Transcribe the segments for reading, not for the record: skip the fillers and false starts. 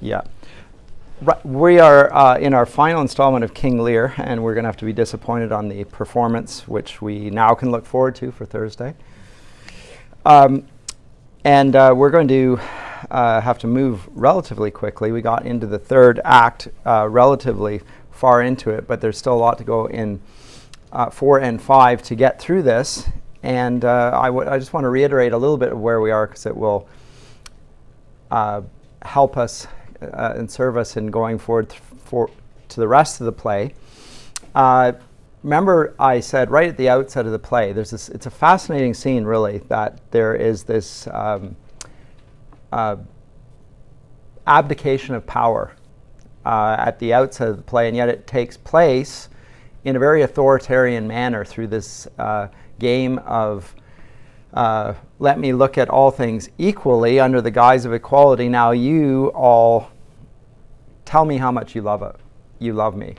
Yeah. We are in our final installment of King Lear, and we're going to have to be disappointed on the performance, which we now can look forward to for Thursday. And we're going to have to move relatively quickly. We got into the third act relatively far into it, but there's still a lot to go in 4 and 5 to get through this. And I just want to reiterate a little bit of where we are, because it will help us and serve us in going forward to the rest of the play. Remember, I said right at the outset of the play, it's a fascinating scene, really, that there is this abdication of power at the outset of the play, and yet it takes place in a very authoritarian manner through this game of let me look at all things equally under the guise of equality. Now you all tell me how much you love me.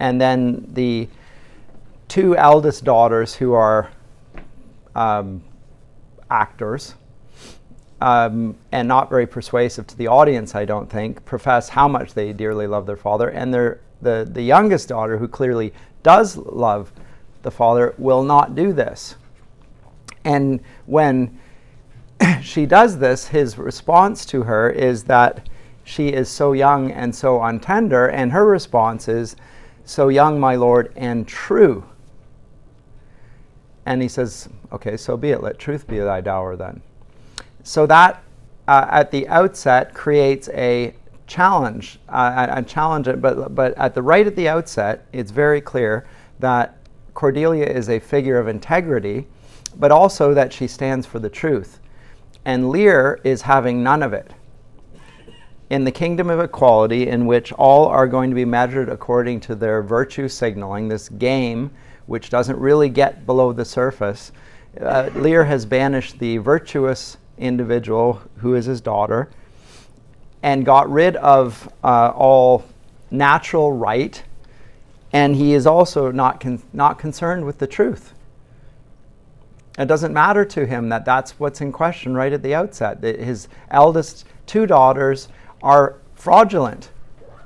And then the two eldest daughters, who are actors and not very persuasive to the audience, I don't think, profess how much they dearly love their father. And the youngest daughter, who clearly does love the father, will not do this. And when she does this, his response to her is that she is so young and so untender, and her response is, "So young, my lord, and true." And he says, "Okay, so be it. Let truth be thy dower then." So that at the outset creates a challenge, but at the outset, it's very clear that Cordelia is a figure of integrity, but also that she stands for the truth. And Lear is having none of it. In the kingdom of equality, in which all are going to be measured according to their virtue signaling, this game which doesn't really get below the surface, Lear has banished the virtuous individual, who is his daughter, and got rid of all natural right, and he is also not concerned with the truth. It doesn't matter to him that that's what's in question right at the outset, that his eldest two daughters are fraudulent,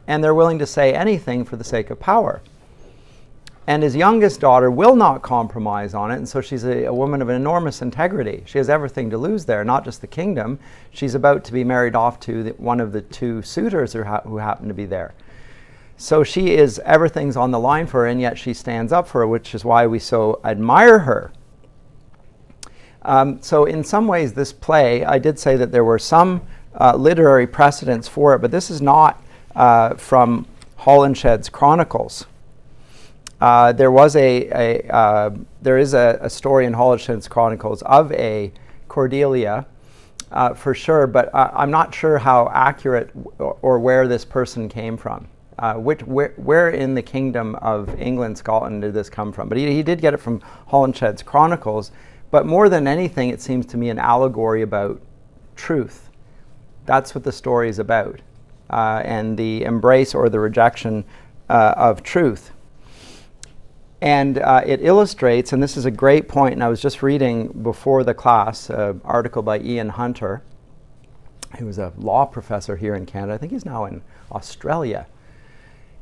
and they're willing to say anything for the sake of power. And his youngest daughter will not compromise on it, and so she's a woman of enormous integrity. She has everything to lose there, not just the kingdom. She's about to be married off to one of the two suitors who happen to be there. So everything's on the line for her, and yet she stands up for her, which is why we so admire her. So in some ways, this play, I did say that there were some literary precedents for it, but this is not from Holinshed's Chronicles. There is a story in Holinshed's Chronicles of a Cordelia, for sure, but I'm not sure how accurate or where this person came from. Where in the kingdom of England, Scotland did this come from? But he did get it from Holinshed's Chronicles. But more than anything, it seems to me an allegory about truth. That's what the story is about, and the embrace or the rejection of truth. And it illustrates, and this is a great point, and I was just reading before the class an article by Ian Hunter, who was a law professor here in Canada. I think he's now in Australia.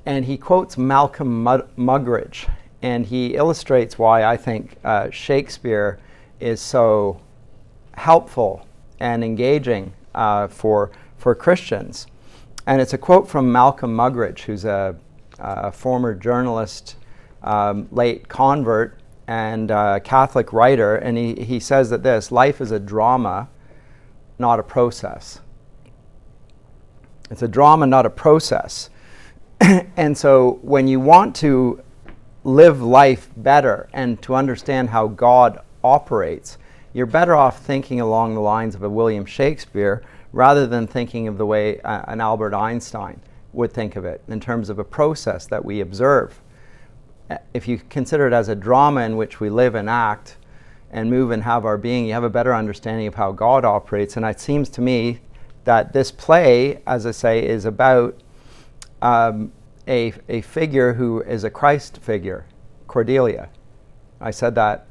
And he quotes Malcolm Muggeridge, and he illustrates why I think Shakespeare is so helpful and engaging for Christians. And it's a quote from Malcolm Muggeridge, who's a former journalist, late convert, and Catholic writer. And he says that life is a drama, not a process. It's a drama, not a process. And so when you want to live life better and to understand how God operates, you're better off thinking along the lines of a William Shakespeare rather than thinking of the way an Albert Einstein would think of it, in terms of a process that we observe. If you consider it as a drama in which we live and act and move and have our being, you have a better understanding of how God operates. And it seems to me that this play, as I say, is about a figure who is a Christ figure, Cordelia. I said that,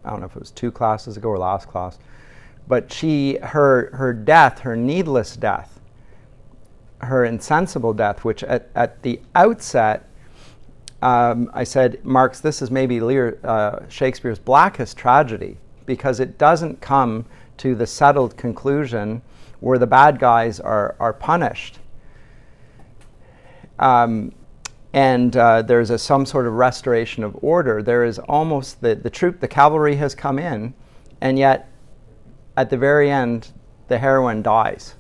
I don't know if it was 2 classes ago or last class, but her death, her needless death, her insensible death, which at the outset, I said, marks this as maybe Shakespeare's blackest tragedy, because it doesn't come to the settled conclusion where the bad guys are punished. And there's some sort of restoration of order. There is almost the cavalry has come in, and yet at the very end, the heroine dies.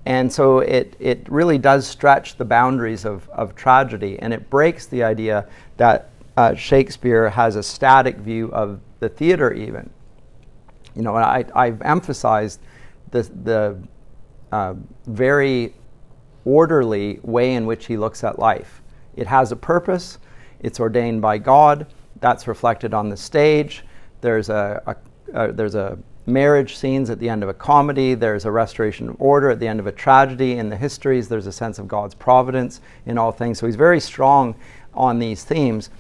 And so it really does stretch the boundaries of tragedy, and it breaks the idea that Shakespeare has a static view of the theater even. You know, I've emphasized the very orderly way in which he looks at life. It has a purpose. It's ordained by God. That's reflected on the stage. There's a marriage scenes at the end of a comedy. There's a restoration of order at the end of a tragedy. In the histories, there's a sense of God's providence in all things. So he's very strong on these themes.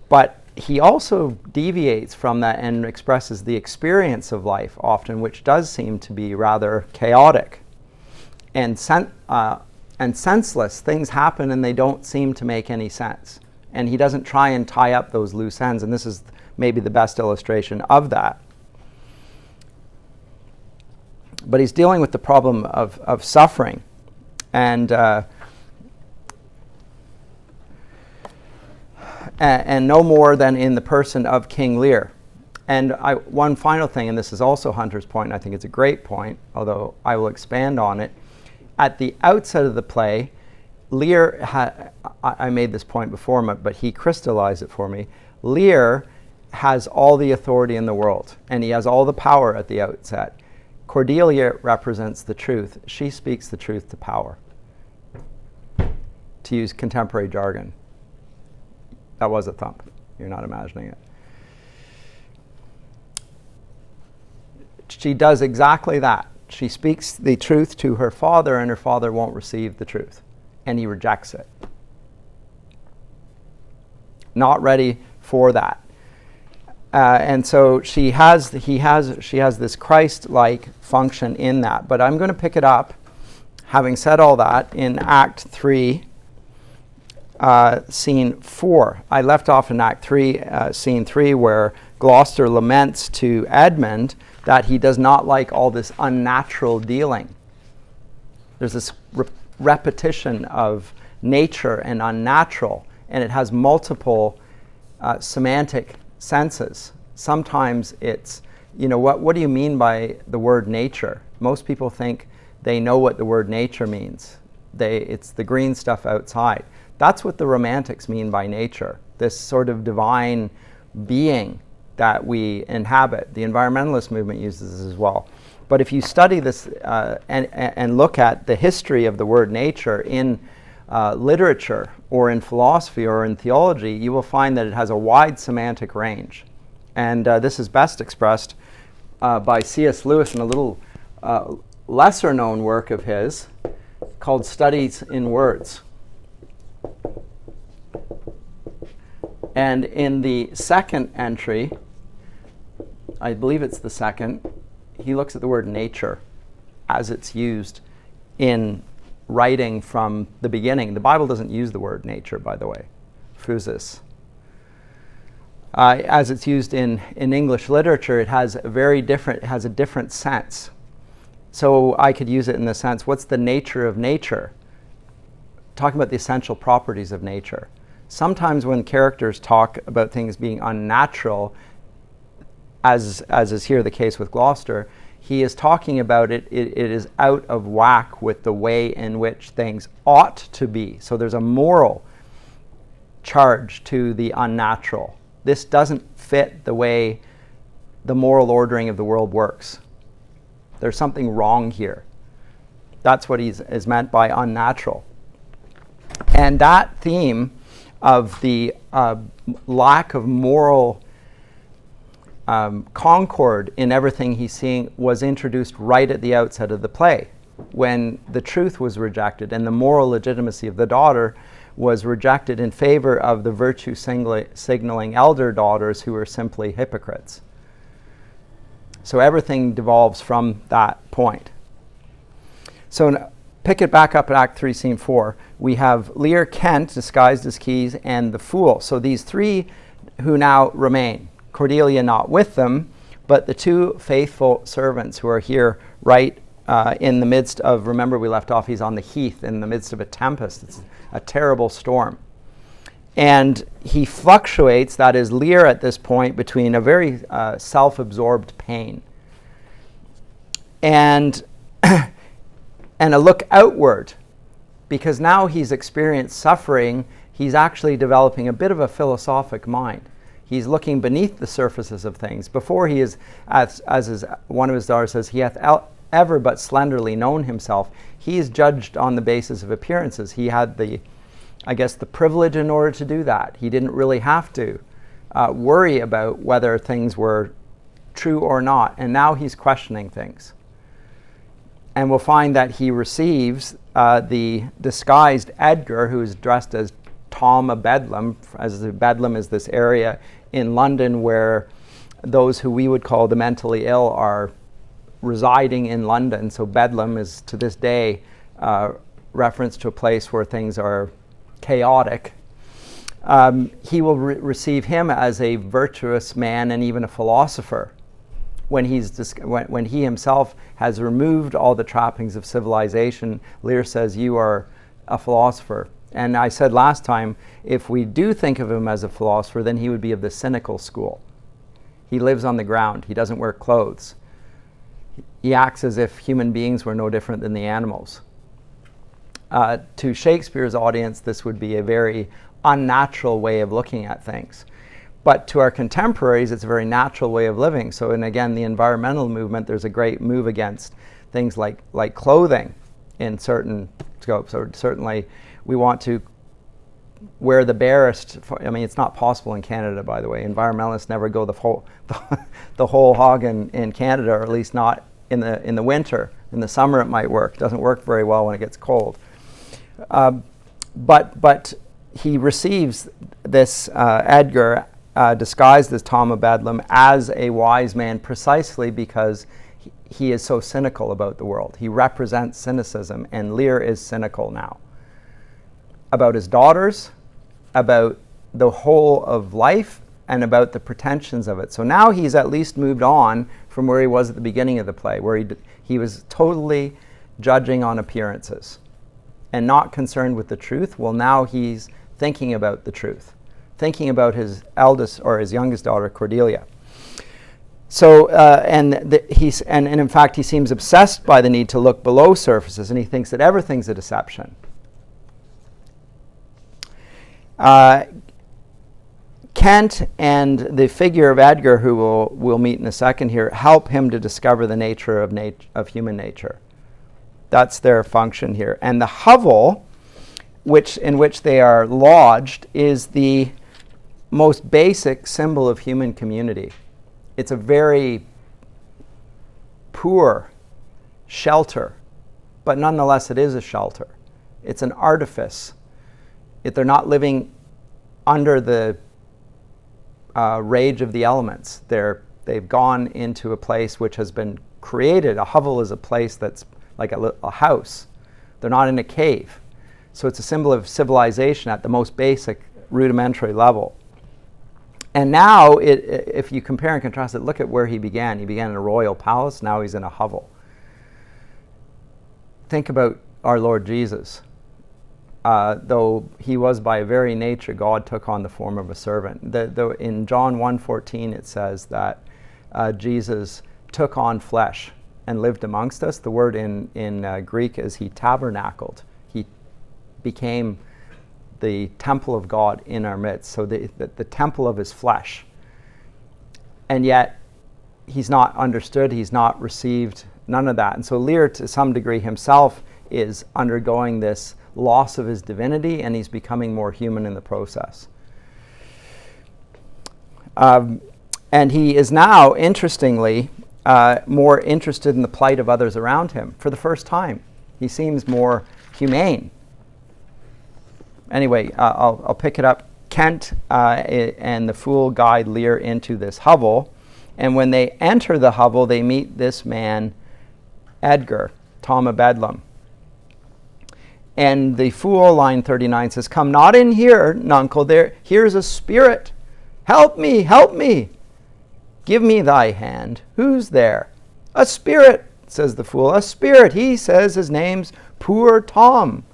But he also deviates from that and expresses the experience of life often, which does seem to be rather chaotic and senseless. Things happen and they don't seem to make any sense. And he doesn't try and tie up those loose ends. And this is maybe the best illustration of that. But he's dealing with the problem of suffering. And no more than in the person of King Lear. And one final thing, and this is also Hunter's point, and I think it's a great point, although I will expand on it. At the outset of the play, Lear, I made this point before, but he crystallized it for me. Lear has all the authority in the world, and he has all the power at the outset. Cordelia represents the truth. She speaks the truth to power, to use contemporary jargon. That was a thump. You're not imagining it. She does exactly that. She speaks the truth to her father, and her father won't receive the truth, and he rejects it. Not ready for that. And so she has this Christ-like function in that. But I'm going to pick it up, having said all that, in Act 3, Scene 4. I left off in Act 3, Scene 3, where Gloucester laments to Edmund that he does not like all this unnatural dealing. There's this repetition of nature and unnatural, and it has multiple semantic senses. Sometimes it's, what do you mean by the word nature? Most people think they know what the word nature means. It's the green stuff outside. That's what the Romantics mean by nature, this sort of divine being that we inhabit. The environmentalist movement uses this as well. But if you study this and look at the history of the word nature in literature or in philosophy or in theology, you will find that it has a wide semantic range. And this is best expressed by C.S. Lewis in a little lesser known work of his called Studies in Words. And in the second entry, I believe it's the second, he looks at the word nature as it's used in writing from the beginning. The Bible doesn't use the word nature, by the way, physis. As it's used in English literature, it has a different sense. So I could use it in the sense, what's the nature of nature? Talking about the essential properties of nature. Sometimes when characters talk about things being unnatural, as is here the case with Gloucester, he is talking about it is out of whack with the way in which things ought to be. So there's a moral charge to the unnatural. This doesn't fit the way the moral ordering of the world works. There's something wrong here. That's what is meant by unnatural. And that theme of the lack of moral concord in everything he's seeing was introduced right at the outset of the play, when the truth was rejected and the moral legitimacy of the daughter was rejected in favor of the virtue signaling elder daughters who were simply hypocrites. So everything devolves from that point. So pick it back up at Act 3, Scene 4. We have Lear, Kent, disguised as Keys, and the Fool. So these three who now remain. Cordelia not with them, but the two faithful servants who are here right in the midst of, remember we left off, he's on the heath in the midst of a tempest. It's a terrible storm. And he fluctuates, that is Lear at this point, between a very self-absorbed pain and a look outward, because now he's experienced suffering. He's actually developing a bit of a philosophic mind. He's looking beneath the surfaces of things. Before he is, one of his daughters says, he hath ever but slenderly known himself. He is judged on the basis of appearances. He had the privilege in order to do that. He didn't really have to worry about whether things were true or not. And now he's questioning things. And we'll find that he receives the disguised Edgar, who is dressed as Tom of Bedlam, as Bedlam is this area in London where those who we would call the mentally ill are residing in London. So Bedlam is to this day reference to a place where things are chaotic. He will receive him as a virtuous man and even a philosopher when he himself has removed all the trappings of civilization. Lear says, you are a philosopher. And I said last time, if we do think of him as a philosopher, then he would be of the cynical school. He lives on the ground. He doesn't wear clothes. He acts as if human beings were no different than the animals. To Shakespeare's audience, this would be a very unnatural way of looking at things. But to our contemporaries, it's a very natural way of living. So, and again, the environmental movement, there's a great move against things like clothing in certain scopes. Or certainly, we want to wear the barest. It's not possible in Canada, by the way. Environmentalists never go the whole hog in Canada, or at least not in the winter. In the summer, it might work. It doesn't work very well when it gets cold. But he receives this Edgar, disguised as Tom of Bedlam, as a wise man, precisely because he is so cynical about the world. He represents cynicism, and Lear is cynical now about his daughters, about the whole of life, and about the pretensions of it. So now he's at least moved on from where he was at the beginning of the play, where he was totally judging on appearances and not concerned with the truth. Well, now he's thinking about the truth, thinking about his eldest or his youngest daughter, Cordelia. So, and in fact, he seems obsessed by the need to look below surfaces, and he thinks that everything's a deception. Kent and the figure of Edgar, who we'll meet in a second here, help him to discover the nature of human nature. That's their function here. And the hovel, in which they are lodged, is the most basic symbol of human community. It's a very poor shelter, but nonetheless it is a shelter. It's an artifice. They're not living under the rage of the elements. They've gone into a place which has been created. A hovel is a place that's like a house. They're not in a cave. So it's a symbol of civilization at the most basic, rudimentary level. And now, if you compare and contrast it, look at where he began. He began in a royal palace. Now he's in a hovel. Think about our Lord Jesus. Though he was by very nature, God took on the form of a servant. In John 1:14, it says that Jesus took on flesh and lived amongst us. The word in Greek is he tabernacled. He became the temple of God in our midst, so the temple of his flesh. And yet, he's not understood, he's not received, none of that. And so Lear, to some degree himself, is undergoing this loss of his divinity, and he's becoming more human in the process. And he is now, interestingly, more interested in the plight of others around him for the first time. He seems more humane. Anyway, I'll pick it up. Kent and the fool guide Lear into this hovel, and when they enter the hovel, they meet this man, Edgar, Tom of Bedlam. And the fool, line 39, says, come not in here, nuncle, here's a spirit. Help me, help me. Give me thy hand. Who's there? A spirit, says the fool. A spirit. He says his name's Poor Tom.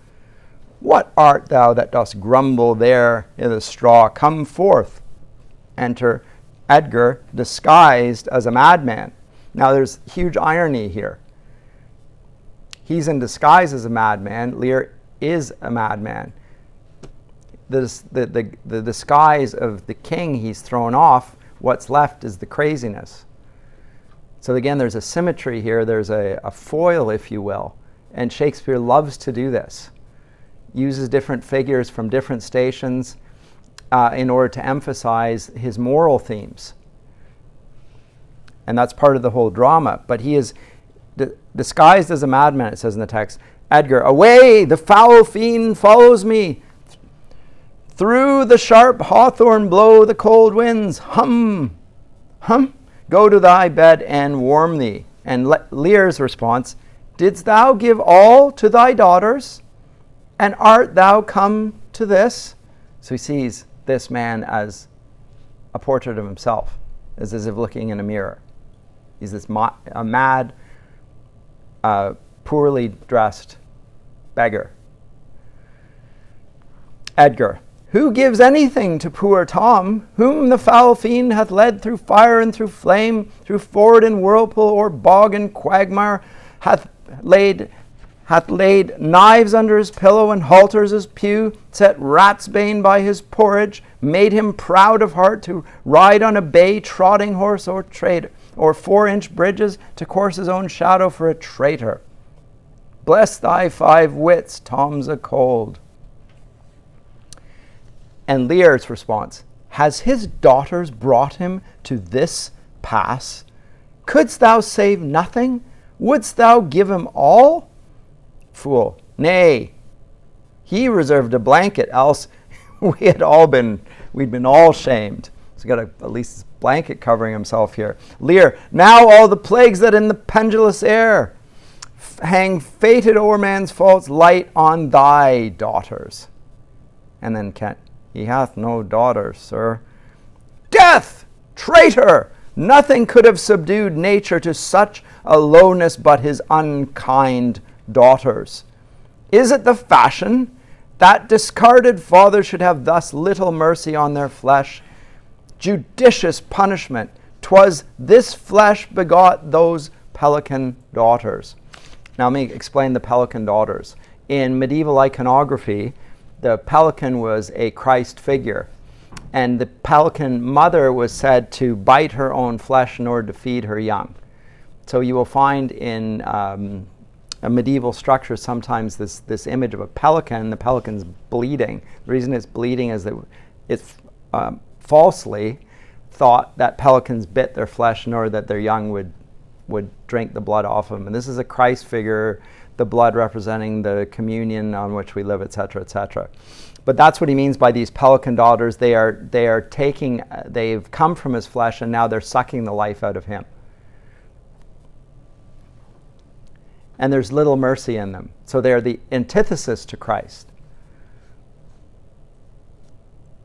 What art thou that dost grumble there in the straw? Come forth. Enter Edgar, disguised as a madman. Now there's huge irony here. He's in disguise as a madman. Lear is a madman. The disguise of the king he's thrown off. What's left is the craziness. So again, there's a symmetry here. There's a foil, if you will. And Shakespeare loves to do this. Uses different figures from different stations in order to emphasize his moral themes. And that's part of the whole drama. But he is disguised as a madman, it says in the text. Edgar, away, the foul fiend follows me. Through the sharp hawthorn blow the cold winds. Hum, hum, go to thy bed and warm thee. And Lear's response, didst thou give all to thy daughters? And art thou come to this? So he sees this man as a portrait of himself, as if looking in a mirror. He's this a mad, poorly dressed beggar. Edgar, who gives anything to poor Tom, whom the foul fiend hath led through fire and through flame, through ford and whirlpool, or bog and quagmire, hath laid knives under his pillow and halters his pew, set ratsbane by his porridge, made him proud of heart to ride on a bay trotting horse or traitor, or 4-inch bridges to course his own shadow for a traitor. Bless thy 5 wits, Tom's a cold. And Lear's response, has his daughters brought him to this pass? Couldst thou save nothing? Wouldst thou give him all? Fool, nay, he reserved a blanket, else we'd been all shamed. So he's got at least a blanket covering himself here. Lear, now all the plagues that in the pendulous air hang fated o'er man's faults, light on thy daughters. And then Kent, he hath no daughters, sir. Death! Traitor! Nothing could have subdued nature to such a lowness but his unkind daughters. Is it the fashion that discarded fathers should have thus little mercy on their flesh? Judicious punishment, 'twas this flesh begot those pelican daughters. Now let me explain the pelican daughters. In medieval iconography, the pelican was a Christ figure, and the pelican mother was said to bite her own flesh in order to feed her young. So you will find in a medieval structure sometimes this image of a pelican. The pelican's bleeding. The reason it's bleeding is that it's falsely thought that pelicans bit their flesh in order that their young would drink the blood off of them. And this is a Christ figure, the blood representing the communion on which we live, etc., etc. But that's what he means by these pelican daughters. They are taking, they've come from his flesh, and now they're sucking the life out of him. And there's little mercy in them. So they're the antithesis to Christ.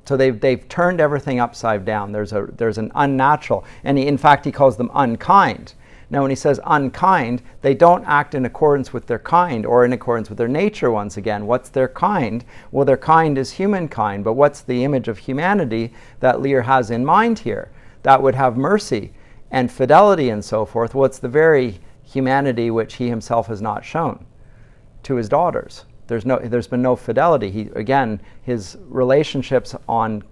So they've turned everything upside down. There's an unnatural, and in fact he calls them unkind. Now when he says unkind, they don't act in accordance with their kind or in accordance with their nature once again. What's their kind? Well, their kind is humankind, but what's the image of humanity that Lear has in mind here? That would have mercy and fidelity and so forth. Well, it's the very humanity which he himself has not shown to his daughters. There's been no fidelity. His relationships on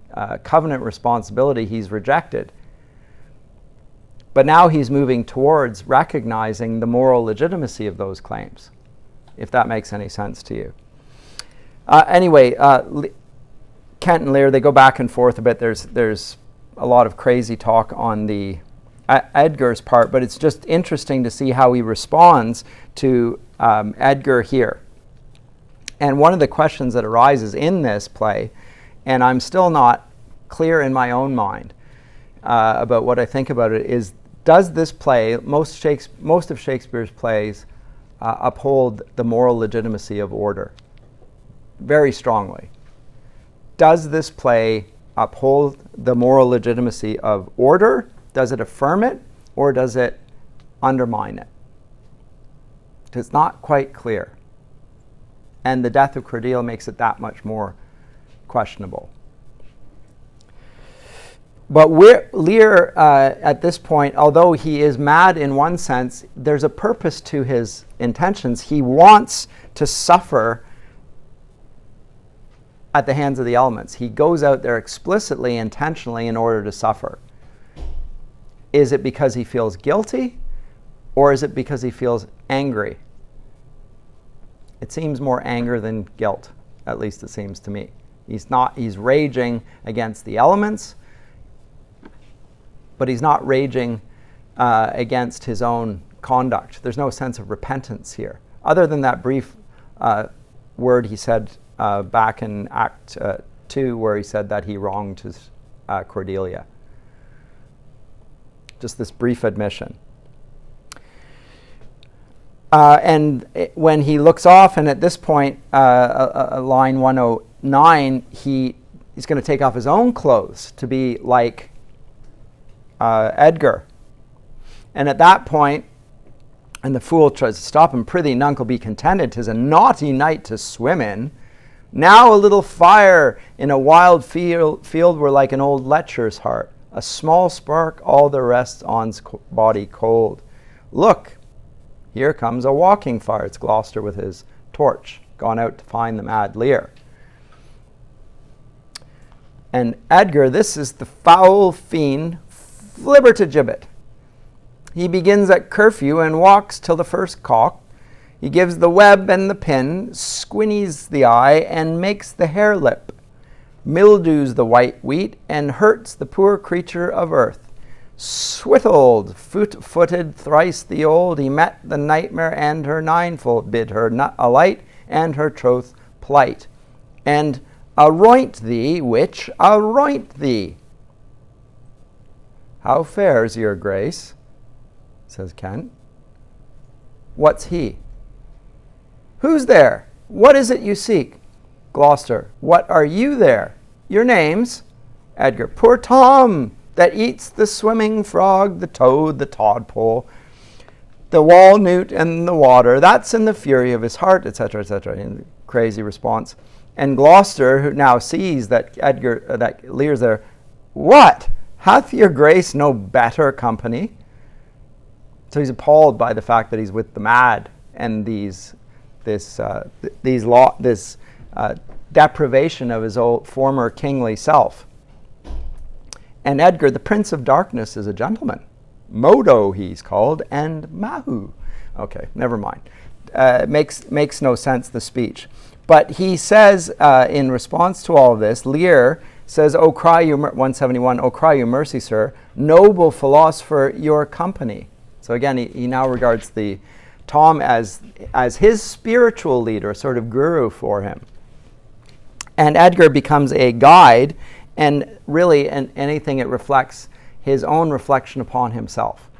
covenant responsibility, he's rejected. But now he's moving towards recognizing the moral legitimacy of those claims, if that makes any sense to you. Anyway, Kent and Lear, they go back and forth a bit. There's a lot of crazy talk on the Edgar's part, but it's just interesting to see how he responds to Edgar here. And one of the questions that arises in this play, and I'm still not clear in my own mind about what I think about it, is does this play, most of Shakespeare's plays, uphold the moral legitimacy of order? very strongly. Does this play uphold the moral legitimacy of order? Does it affirm it, or does it undermine it? It's not quite clear. And the death of Cordelia makes it that much more questionable. But Lear, at this point, although he is mad in one sense, there's a purpose to his intentions. He wants to suffer at the hands of the elements. He goes out there explicitly, intentionally, in order to suffer. Is it because he feels guilty, or is it because he feels angry? It seems more anger than guilt, at least it seems to me. He's raging against the elements, but he's not raging against his own conduct. There's no sense of repentance here, other than that brief word he said back in Act 2, where he said that he wronged his Cordelia. Just this brief admission. When he looks off, and at this point, line 109, he's going to take off his own clothes to be like Edgar. And at that point, and the fool tries to stop him, "Prithee, nuncle, be contented, 'tis a naughty night to swim in. Now a little fire in a wild field were like an old lecher's heart. A small spark, all the rest on's body cold. Look, here comes a walking fire." It's Gloucester with his torch, gone out to find the mad Lear. And Edgar, this is the foul fiend, flibbertigibbet. He begins at curfew and walks till the first cock. He gives the web and the pin, squinnies the eye, and makes the hare lip, mildews the white wheat, and hurts the poor creature of earth. Swithled, footed thrice the old, he met the nightmare and her ninefold, bid her alight and her troth plight, and aroint thee, witch, aroint thee. "How fares your grace?" says Kent. "What's he?" "Who's there? What is it you seek?" Gloucester. "What are you there? Your names?" Edgar. "Poor Tom, that eats the swimming frog, the toad, the todpole, the wall-newt, and the water. That's in the fury of his heart," etc., etc. Crazy response. And Gloucester, who now sees that that Lear's there, "What? Hath your grace no better company?" So he's appalled by the fact that he's with the mad and this deprivation of his old former kingly self. And Edgar, the Prince of Darkness, is a gentleman. Modo he's called, and Mahu. Okay, never mind. Makes no sense, the speech. But he says, in response to all of this, Lear says, "O cry you 171, O cry you mercy, sir, noble philosopher, your company." So again, he now regards the Tom as his spiritual leader, a sort of guru for him. And Edgar becomes a guide, and really anything it reflects his own reflection upon himself.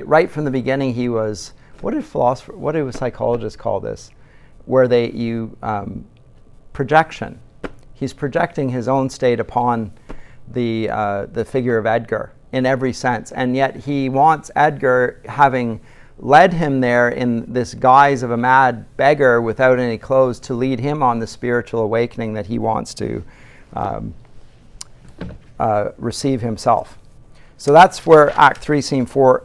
Right from the beginning, he was, what do psychologists call this? Where projection. He's projecting his own state upon the figure of Edgar in every sense, and yet he wants Edgar, having led him there in this guise of a mad beggar without any clothes, to lead him on the spiritual awakening that he wants to receive himself. So that's where Act 3, Scene 4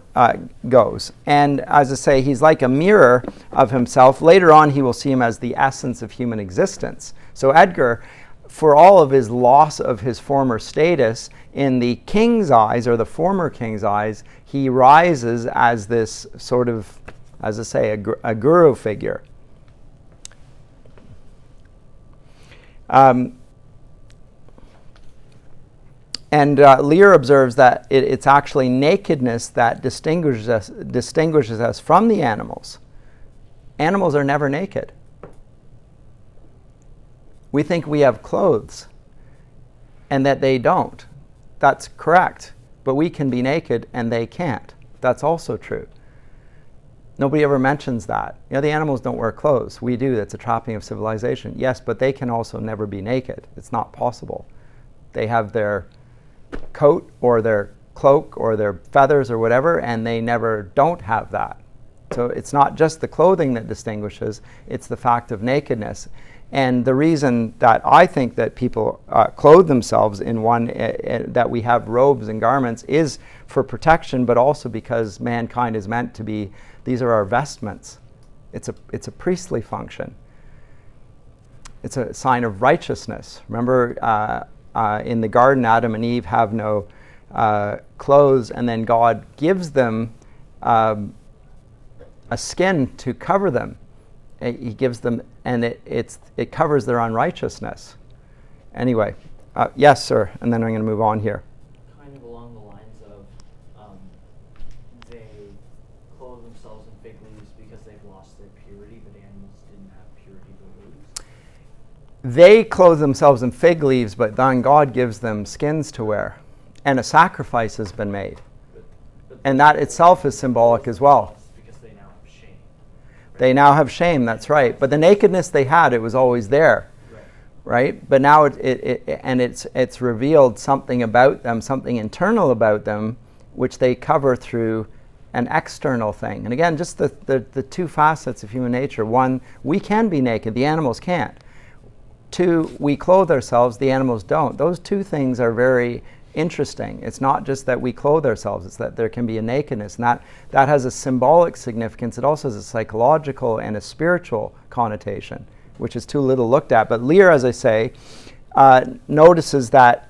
goes. And as I say, he's like a mirror of himself. Later on, he will see him as the essence of human existence. So Edgar, for all of his loss of his former status, in the king's eyes, or the former king's eyes, he rises as this sort of, as I say, a guru figure. And Lear observes that it's actually nakedness that distinguishes us from the animals. Animals are never naked. We think we have clothes, and that they don't. That's correct. But we can be naked, and they can't. That's also true. Nobody ever mentions that. The animals don't wear clothes. We do. That's a trapping of civilization. Yes, but they can also never be naked. It's not possible. They have their coat or their cloak or their feathers or whatever, and they never don't have that. So it's not just the clothing that distinguishes, it's the fact of nakedness. And the reason that I think that people clothe themselves in one, that we have robes and garments, is for protection, but also because mankind is meant to be, these are our vestments. It's a priestly function. It's a sign of righteousness. Remember, in the garden, Adam and Eve have no clothes, and then God gives them a skin to cover them. He gives them, and it covers their unrighteousness. Anyway, yes, sir, and then I'm going to move on here. Kind of along the lines of they clothe themselves in fig leaves because they've lost their purity, but animals didn't have purity to lose. They clothe themselves in fig leaves, but then God gives them skins to wear, and a sacrifice has been made. But and that itself is symbolic as well. They now have shame, that's right. But the nakedness they had, it was always there, right? But now it's revealed something about them, something internal about them, which they cover through an external thing. And again, just the two facets of human nature. One, we can be naked, the animals can't. Two, we clothe ourselves, the animals don't. Those two things are very interesting. It's not just that we clothe ourselves, it's that there can be a nakedness, and that has a symbolic significance. It also has a psychological and a spiritual connotation, which is too little looked at. But Lear, as I say, notices that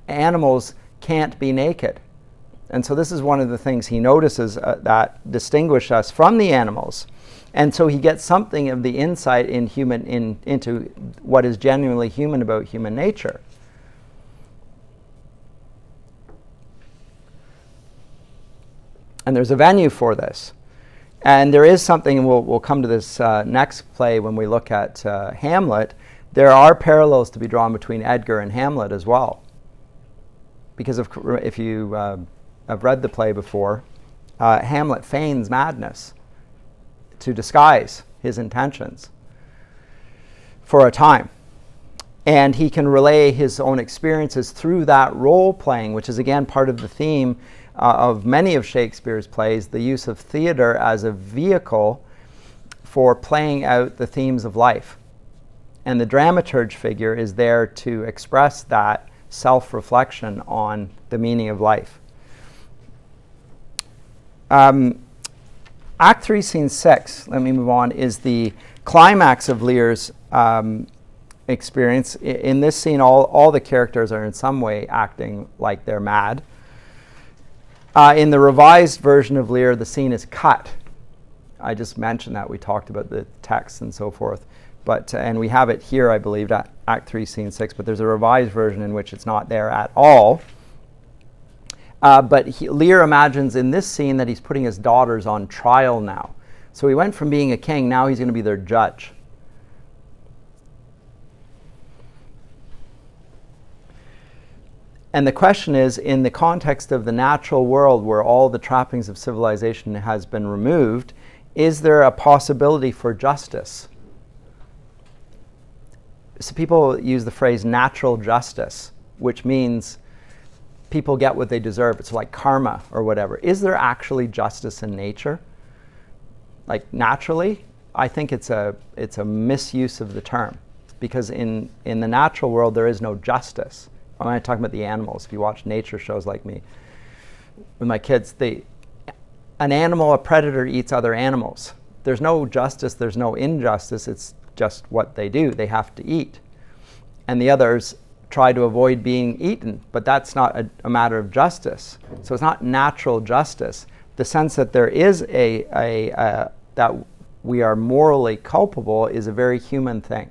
animals can't be naked. And so this is one of the things he notices that distinguish us from the animals. And so he gets something of the insight into what is genuinely human about human nature. And there's a venue for this. And there is something, and we'll come to this next play when we look at Hamlet. There are parallels to be drawn between Edgar and Hamlet as well. Because if you have read the play before, Hamlet feigns madness to disguise his intentions for a time. And he can relay his own experiences through that role-playing, which is again part of the theme of many of Shakespeare's plays, the use of theater as a vehicle for playing out the themes of life. And the dramaturge figure is there to express that self-reflection on the meaning of life. Act 3, Scene 6, let me move on, is the climax of Lear's experience. In this scene, all the characters are in some way acting like they're mad. In the revised version of Lear, the scene is cut. I just mentioned that. We talked about the text and so forth. And we have it here, I believe, at Act 3, Scene 6, but there's a revised version in which it's not there at all. Lear imagines in this scene that he's putting his daughters on trial now. So he went from being a king, now he's going to be their judge. And the question is, in the context of the natural world where all the trappings of civilization has been removed, is there a possibility for justice? So people use the phrase natural justice, which means people get what they deserve. It's like karma or whatever. Is there actually justice in nature? Like naturally? I think it's a misuse of the term, because in the natural world there is no justice. I'm not talking about the animals. If you watch nature shows like me, with my kids, an animal, a predator, eats other animals. There's no justice, there's no injustice, it's just what they do. They have to eat. And the others try to avoid being eaten, but that's not a matter of justice. So it's not natural justice. The sense that there is that we are morally culpable is a very human thing.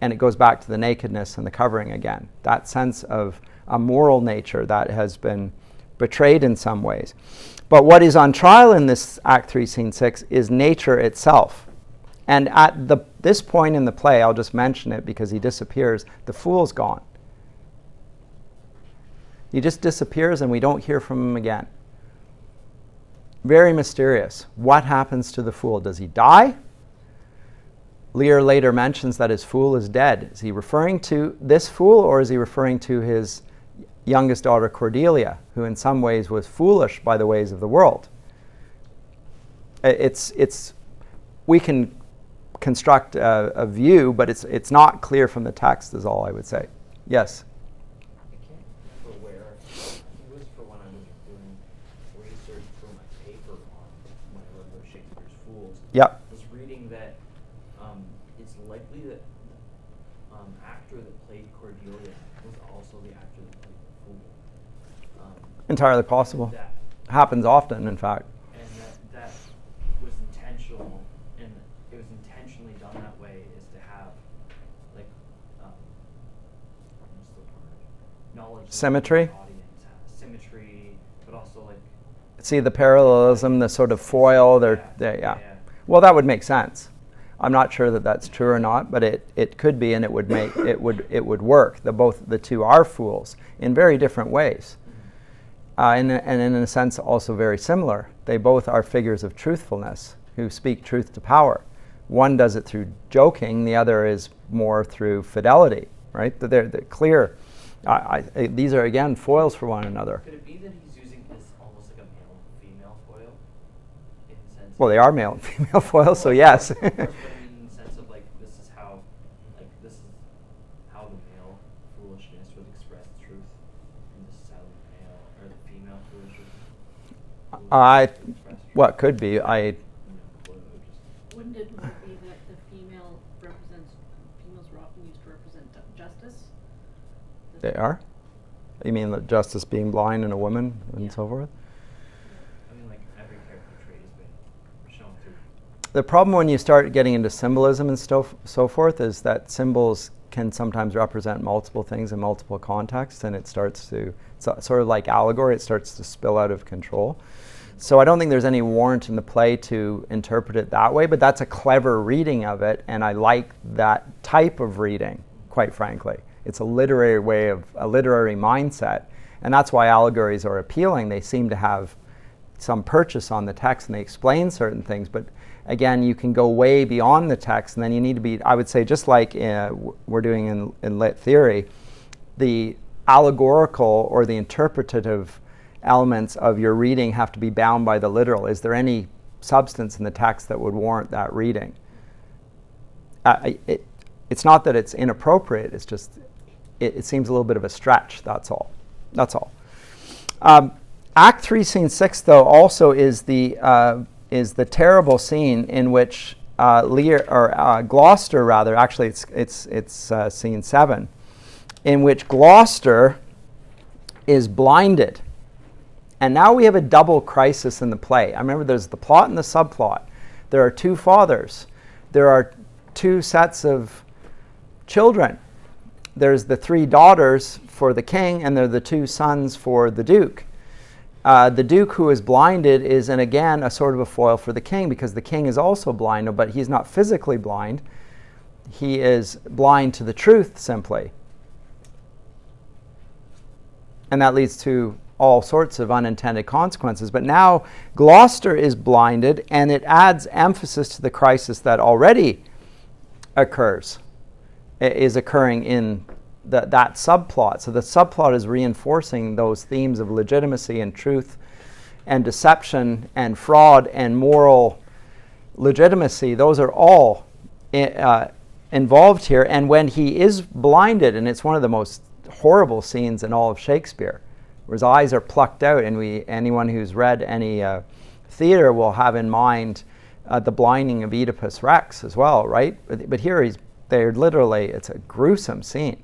And it goes back to the nakedness and the covering again. That sense of a moral nature that has been betrayed in some ways. But what is on trial in this Act 3, Scene 6 is nature itself. And at this point in the play, I'll just mention it because he disappears, the fool's gone. He just disappears and we don't hear from him again. Very mysterious. What happens to the fool? Does he die? Lear later mentions that his fool is dead. Is he referring to this fool, or is he referring to his youngest daughter Cordelia, who in some ways was foolish by the ways of the world? We can construct a view, but it's not clear from the text, is all I would say. Yes? I can't remember where. It was for when I was doing research for my paper on when I wrote about Shakespeare's Fools. Yep. I was reading that it's likely that the actor that played Cordelia was also the actor that played the Fool. Entirely possible. That, Happens often, in fact. and that was intentional, and it was intentionally done that way, is to have like what's the word? Knowledge. Symmetry? Of the audience, symmetry, but also like. See the parallelism, the sort of foil. Yeah. Well, that would make sense. I'm not sure that that's true or not, but it could be, and it would work. Both the two are fools in very different ways, and in a sense also very similar. They both are figures of truthfulness who speak truth to power. One does it through joking; the other is more through fidelity. Right? They're clear. These are again foils for one another. Could it be that he's using this almost like a male and female foil, in the sense? Well, they are male and female foils, so yes. Of course, but I mean, in the sense of like this is how the male foolishness would express truth, and this is how the male or the female foolishness. What could be? Wouldn't it be that the females are often used to represent justice? They are? You mean that justice being blind in a woman and so forth? I mean, like every character trait has been shown through. The problem when you start getting into symbolism and so forth is that symbols can sometimes represent multiple things in multiple contexts, and it starts to, sort of like allegory, it starts to spill out of control. So I don't think there's any warrant in the play to interpret it that way, but that's a clever reading of it, and I like that type of reading, quite frankly. It's a literary way of, a literary mindset, and that's why allegories are appealing. They seem to have some purchase on the text, and they explain certain things, but again, you can go way beyond the text, and then you need to be, I would say, just like we're doing in lit theory, the allegorical or the interpretative elements of your reading have to be bound by the literal. Is there any substance in the text that would warrant that reading? It's not that it's inappropriate, it's just it seems a little bit of a stretch, that's all. Act 3, Scene 6, though, also is the terrible scene in which Gloucester, rather, actually it's Scene 7, in which Gloucester is blinded. And now we have a double crisis in the play. I remember there's the plot and the subplot. There are two fathers. There are two sets of children. There's the three daughters for the king, and there are the two sons for the duke. The duke who is blinded is, and again, a sort of a foil for the king, because the king is also blind, but he's not physically blind. He is blind to the truth, simply. And that leads to all sorts of unintended consequences. But now Gloucester is blinded, and it adds emphasis to the crisis that already is occurring in that subplot. So the subplot is reinforcing those themes of legitimacy and truth and deception and fraud and moral legitimacy. Those are all involved here. And when he is blinded, and it's one of the most horrible scenes in all of Shakespeare, where his eyes are plucked out, and anyone who's read any theater will have in mind the blinding of Oedipus Rex as well, right? But here it's a gruesome scene.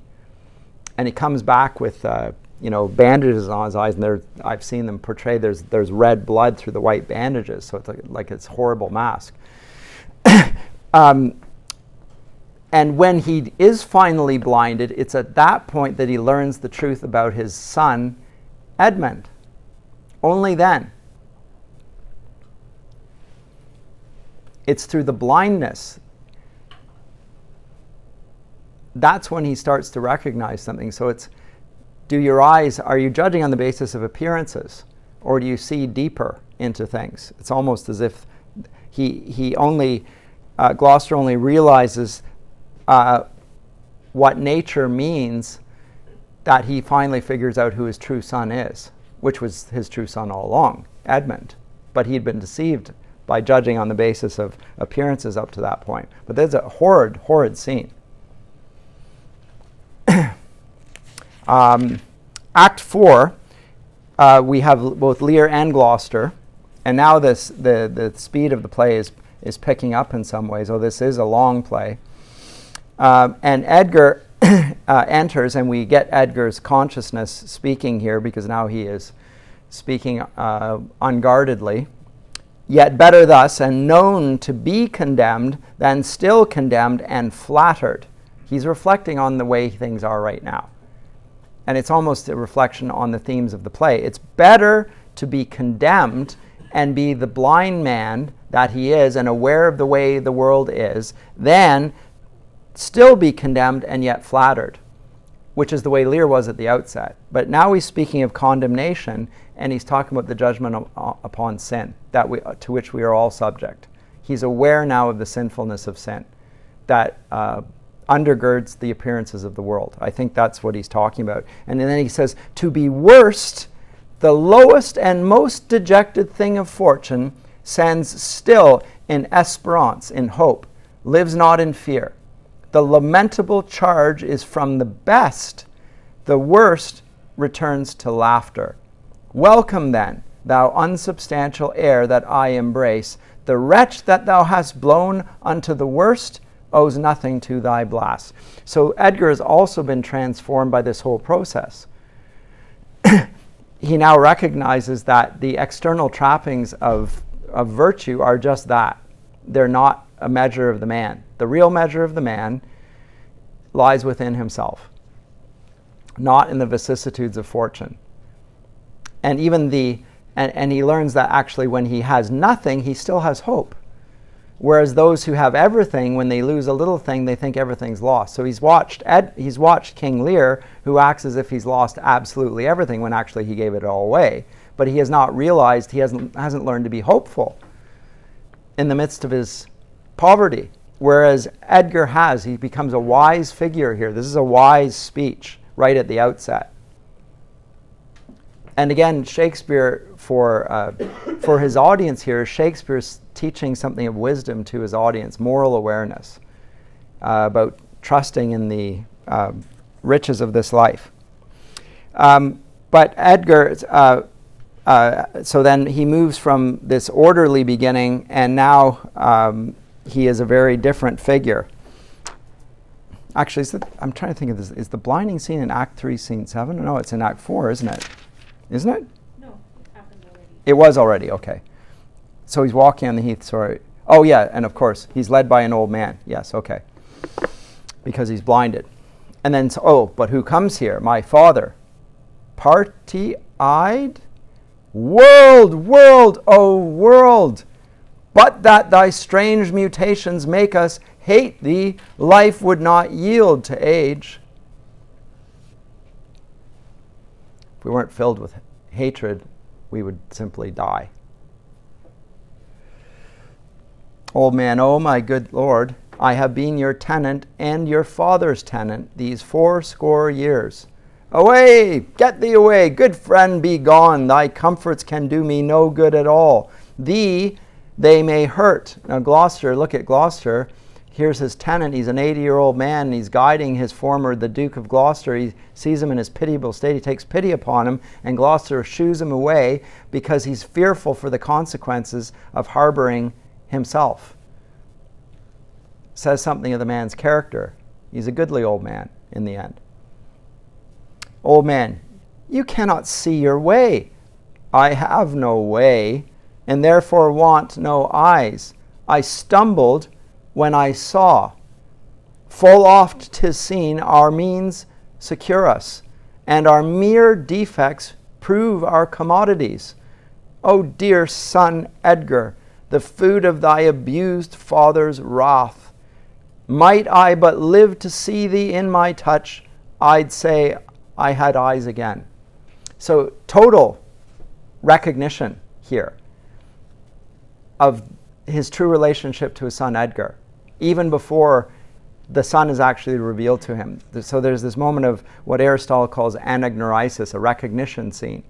And he comes back with bandages on his eyes, and I've seen them portrayed, there's red blood through the white bandages, so it's like it's a horrible mask. And when he is finally blinded, it's at that point that he learns the truth about his son, Edmund. Only then. It's through the blindness. That's when he starts to recognize something. So are you judging on the basis of appearances, or do you see deeper into things. It's almost as if Gloucester only realizes what nature means that he finally figures out who his true son is, which was his true son all along, Edmund. But he'd been deceived by judging on the basis of appearances up to that point. But there's a horrid, horrid scene. Act 4, we have both Lear and Gloucester, and now the speed of the play is picking up in some ways. This is a long play. And Edgar enters, and we get Edgar's consciousness speaking here, because now he is speaking unguardedly. Yet better thus, and known to be condemned, than still condemned and flattered. He's reflecting on the way things are right now. And it's almost a reflection on the themes of the play. It's better to be condemned and be the blind man that he is and aware of the way the world is, than still be condemned and yet flattered, which is the way Lear was at the outset. But now he's speaking of condemnation, and he's talking about the judgment upon sin, to which we are all subject. He's aware now of the sinfulness of sin that undergirds the appearances of the world. I think that's what he's talking about. And then he says, to be worst, the lowest and most dejected thing of fortune, sends still in esperance, in hope, lives not in fear. The lamentable charge is from the best, the worst returns to laughter. Welcome then, thou unsubstantial air that I embrace. The wretch that thou hast blown unto the worst owes nothing to thy blast. So Edgar has also been transformed by this whole process. He now recognizes that the external trappings of virtue are just that. They're not a measure of the man. The real measure of the man lies within himself, not in the vicissitudes of fortune. And even and he learns that actually when he has nothing, he still has hope. Whereas those who have everything, when they lose a little thing, they think everything's lost. So he's watched King Lear, who acts as if he's lost absolutely everything when actually he gave it all away. But he has not realized, he hasn't learned to be hopeful in the midst of his poverty. Whereas Edgar has. He becomes a wise figure here. This is a wise speech right at the outset. And again, Shakespeare, for his audience here, Shakespeare's teaching something of wisdom to his audience, moral awareness, about trusting in the riches of this life. But Edgar, so then he moves from this orderly beginning, and now he is a very different figure. Actually, I'm trying to think of this. Is the blinding scene in Act 3, Scene 7? No, it's in Act 4, isn't it? Isn't it? No, it happened already. It was already, okay. So he's walking on the heath, sorry. Oh, yeah, and of course, he's led by an old man. Yes, okay. Because he's blinded. And then, but who comes here? My father. Party-eyed? World, O world! But that thy strange mutations make us hate thee, life would not yield to age. If we weren't filled with hatred, we would simply die. Old man, oh my good Lord, I have been your tenant and your father's tenant these 80 years. Away, get thee away, good friend, be gone. Thy comforts can do me no good at all. Thee they may hurt. Now Gloucester, look at Gloucester. Here's his tenant. He's an 80-year-old man, and he's guiding his the Duke of Gloucester. He sees him in his pitiable state. He takes pity upon him, and Gloucester shoos him away because he's fearful for the consequences of harboring himself. Says something of the man's character. He's a goodly old man in the end. Old man, you cannot see your way. I have no way, and therefore want no eyes. I stumbled when I saw. Full oft 'tis seen our means secure us, and our mere defects prove our commodities. O dear son Edgar, the food of thy abused father's wrath. Might I but live to see thee in my touch, I'd say I had eyes again. So total recognition here. of his true relationship to his son Edgar, even before the son is actually revealed to him. So there's this moment of what Aristotle calls anagnorisis, a recognition scene.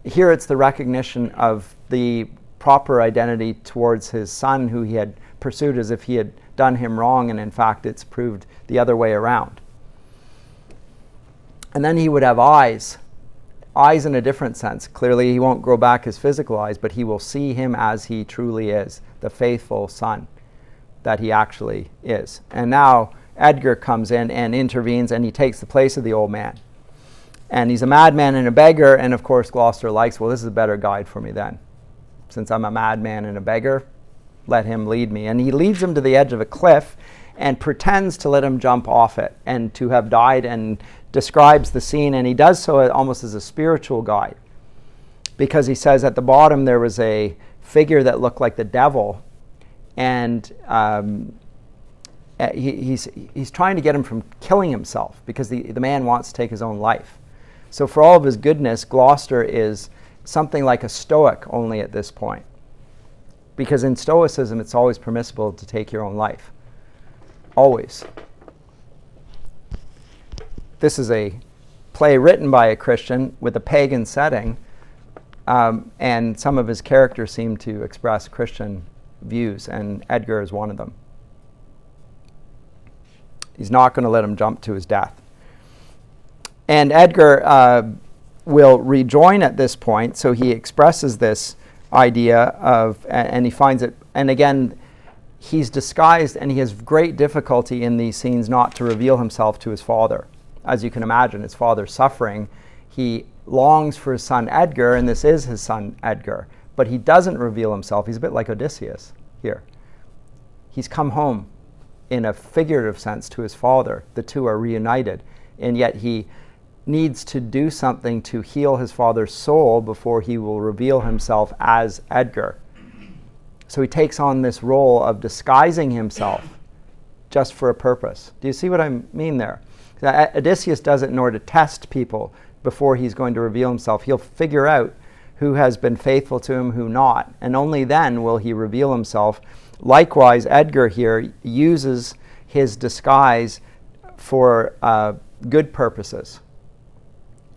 Here it's the recognition of the proper identity towards his son, who he had pursued as if he had done him wrong, and in fact it's proved the other way around. And then he would have eyes in a different sense. Clearly he won't grow back his physical eyes, but he will see him as he truly is, the faithful son that he actually is. And now Edgar comes in and intervenes, and he takes the place of the old man. And he's a madman and a beggar, and of course Gloucester likes, well, this is a better guide for me then. Since I'm a madman and a beggar, let him lead me. And he leads him to the edge of a cliff and pretends to let him jump off it and to have died, and describes the scene, and he does so almost as a spiritual guide, because he says at the bottom there was a figure that looked like the devil, and he's trying to get him from killing himself, because the man wants to take his own life. So for all of his goodness, Gloucester is something like a Stoic only at this point, because in Stoicism it's always permissible to take your own life. Always. This is a play written by a Christian with a pagan setting, and some of his characters seem to express Christian views, and Edgar is one of them. He's not going to let him jump to his death. And Edgar will rejoin at this point, so he expresses this idea of, and he finds it, and again, he's disguised, and he has great difficulty in these scenes not to reveal himself to his father. As you can imagine, his father's suffering. He longs for his son Edgar, and this is his son Edgar, but he doesn't reveal himself. He's a bit like Odysseus here. He's come home in a figurative sense to his father. The two are reunited, and yet he needs to do something to heal his father's soul before he will reveal himself as Edgar. So he takes on this role of disguising himself just for a purpose. Do you see what I mean there? Odysseus does it in order to test people before he's going to reveal himself. He'll figure out who has been faithful to him, who not, and only then will he reveal himself. Likewise, Edgar here uses his disguise for good purposes,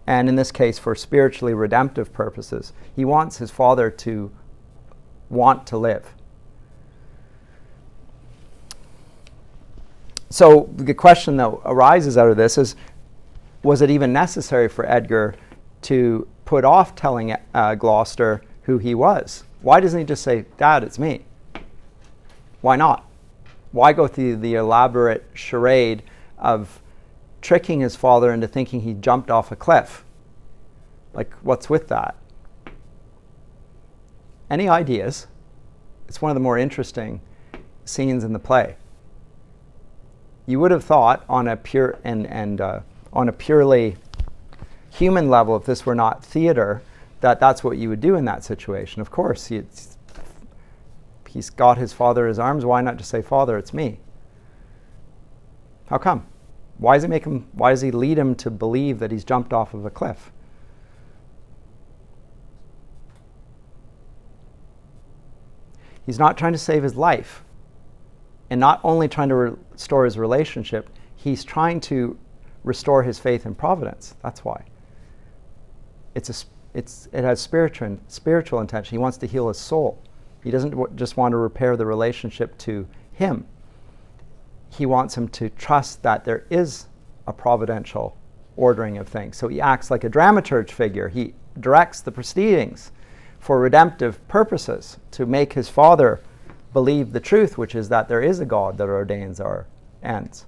and in this case for spiritually redemptive purposes. He wants his father to want to live. So the question that arises out of this is, was it even necessary for Edgar to put off telling Gloucester who he was? Why doesn't he just say, Dad, it's me? Why not? Why go through the elaborate charade of tricking his father into thinking he jumped off a cliff? Like, what's with that? Any ideas? It's one of the more interesting scenes in the play. You would have thought on a pure on a purely human level, if this were not theater, that that's what you would do in that situation. Of course, he's got his father in his arms. Why not just say, Father, it's me? How come? Why does he lead him to believe that he's jumped off of a cliff? He's not trying to save his life, and not only trying to restore his relationship, he's trying to restore his faith in providence. That's why. It has spiritual intention. He wants to heal his soul. He doesn't just want to repair the relationship to him. He wants him to trust that there is a providential ordering of things. So he acts like a dramaturge figure. He directs the proceedings for redemptive purposes, to make his father believe the truth, which is that there is a God that ordains our ends.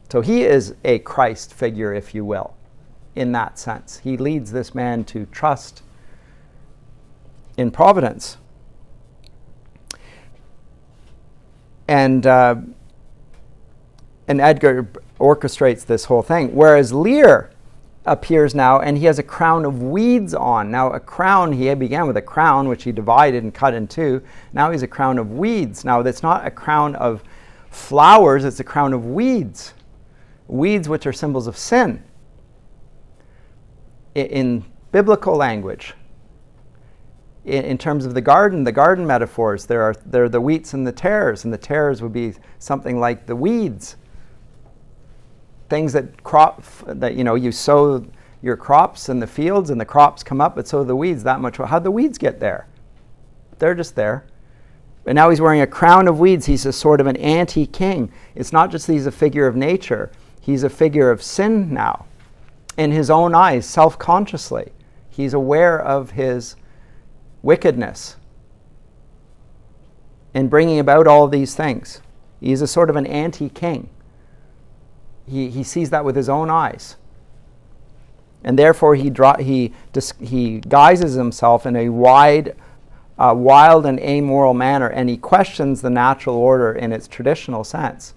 So he is a Christ figure, if you will, in that sense. He leads this man to trust in providence. And Edgar orchestrates this whole thing, whereas Lear appears now, and he has a crown of weeds on. Now, a crown, he began with a crown, which he divided and cut in two. Now he's a crown of weeds. Now, that's not a crown of flowers, it's a crown of weeds. Weeds, which are symbols of sin. In biblical language, in terms of the garden metaphors, there are the wheats and the tares would be something like the weeds. Things that you sow your crops in the fields and the crops come up, but so the weeds that much. How'd the weeds get there? They're just there. But now he's wearing a crown of weeds. He's a sort of an anti-king. It's not just that he's a figure of nature. He's a figure of sin now. In his own eyes, self-consciously. He's aware of his wickedness in bringing about all these things. He's a sort of an anti-king. He sees that with his own eyes. And therefore he guises himself in a wild and amoral manner, and he questions the natural order in its traditional sense.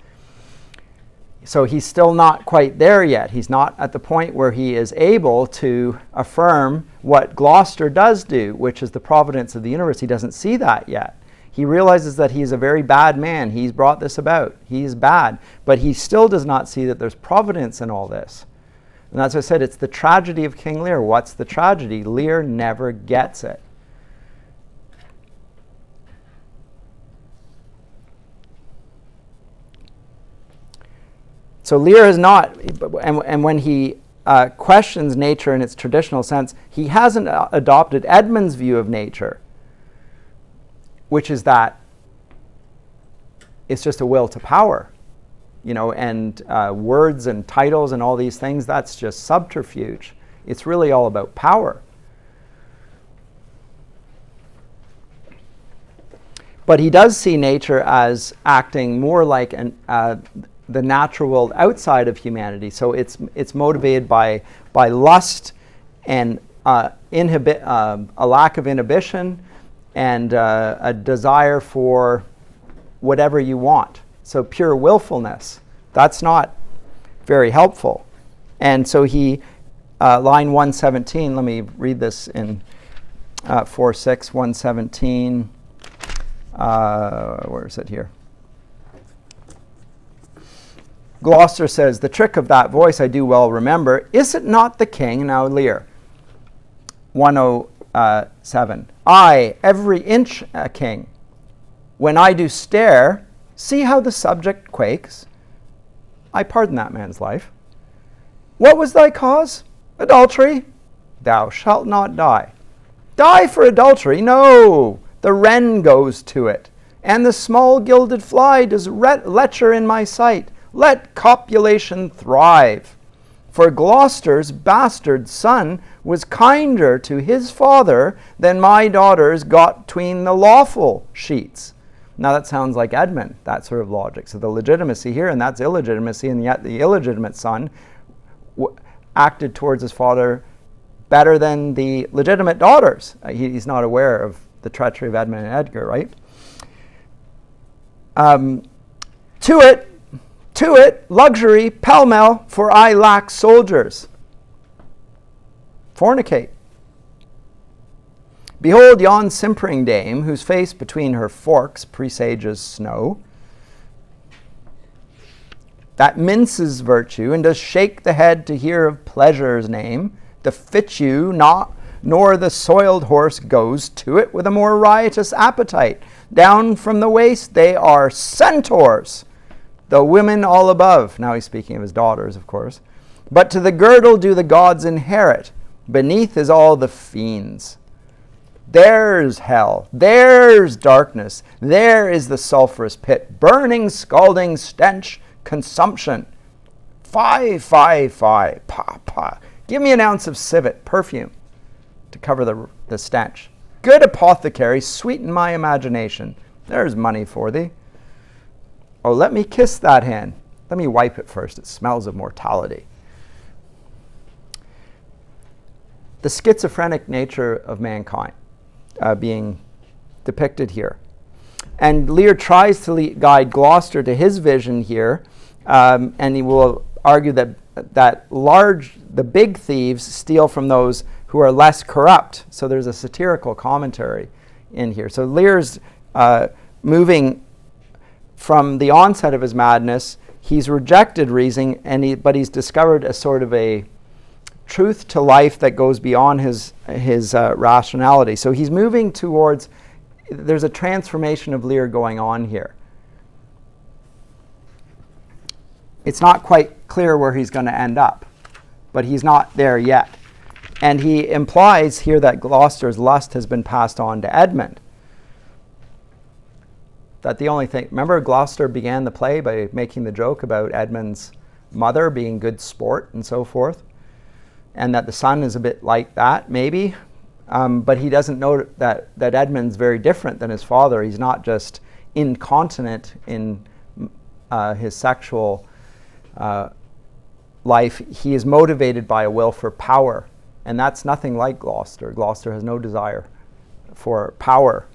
So he's still not quite there yet. He's not at the point where he is able to affirm what Gloucester does do, which is the providence of the universe. He doesn't see that yet. He realizes that he's a very bad man. He's brought this about. He's bad. But he still does not see that there's providence in all this. And that's what I said, it's the tragedy of King Lear. What's the tragedy? Lear never gets it. So Lear is not, and when he questions nature in its traditional sense, he hasn't adopted Edmund's view of nature, which is that it's just a will to power, and words and titles and all these things, that's just subterfuge. It's really all about power. But he does see nature as acting more like the natural world outside of humanity. So it's motivated by lust and a lack of inhibition and a desire for whatever you want. So pure willfulness. That's not very helpful. And so he, line 117, let me read this in 4:6, 117. Where is it here? Gloucester says, the trick of that voice I do well remember. Is it not the king? Now Lear. 107. I, every inch a king. When I do stare, see how the subject quakes. I pardon that man's life. What was thy cause? Adultery? Thou shalt not die. Die for adultery? No, the wren goes to it, and the small gilded fly does lecher in my sight. Let copulation thrive. For Gloucester's bastard son was kinder to his father than my daughters got 'tween the lawful sheets. Now that sounds like Edmund, that sort of logic. So the legitimacy here, and that's illegitimacy, and yet the illegitimate son acted towards his father better than the legitimate daughters. He's not aware of the treachery of Edmund and Edgar, right? To it, luxury, pell-mell, for I lack soldiers. Fornicate. Behold yon simpering dame, whose face between her forks presages snow, that minces virtue, and does shake the head to hear of pleasure's name, the fit you not, nor the soiled horse goes to it with a more riotous appetite. Down from the waist they are centaurs, the women all above. Now he's speaking of his daughters, of course. But to the girdle do the gods inherit. Beneath is all the fiends. There's hell. There's darkness. There is the sulphurous pit. Burning, scalding, stench, consumption. Fie. Pa, pa. Give me an ounce of civet, perfume, to cover the stench. Good apothecary, sweeten my imagination. There's money for thee. Oh, let me kiss that hand. Let me wipe it first. It smells of mortality. The schizophrenic nature of mankind being depicted here. And Lear tries to guide Gloucester to his vision here, and he will argue that the big thieves steal from those who are less corrupt. So there's a satirical commentary in here. So Lear's moving from the onset of his madness. He's rejected reason, but he's discovered a sort of a truth to life that goes beyond his rationality. So he's moving towards, there's a transformation of Lear going on here. It's not quite clear where he's going to end up, but he's not there yet. And he implies here that Gloucester's lust has been passed on to Edmund. That the only thing, remember Gloucester began the play by making the joke about Edmund's mother being good sport and so forth, and that the son is a bit like that, maybe. But he doesn't know that Edmund's very different than his father. He's not just incontinent in his sexual life. He is motivated by a will for power, and that's nothing like Gloucester. Gloucester has no desire for power.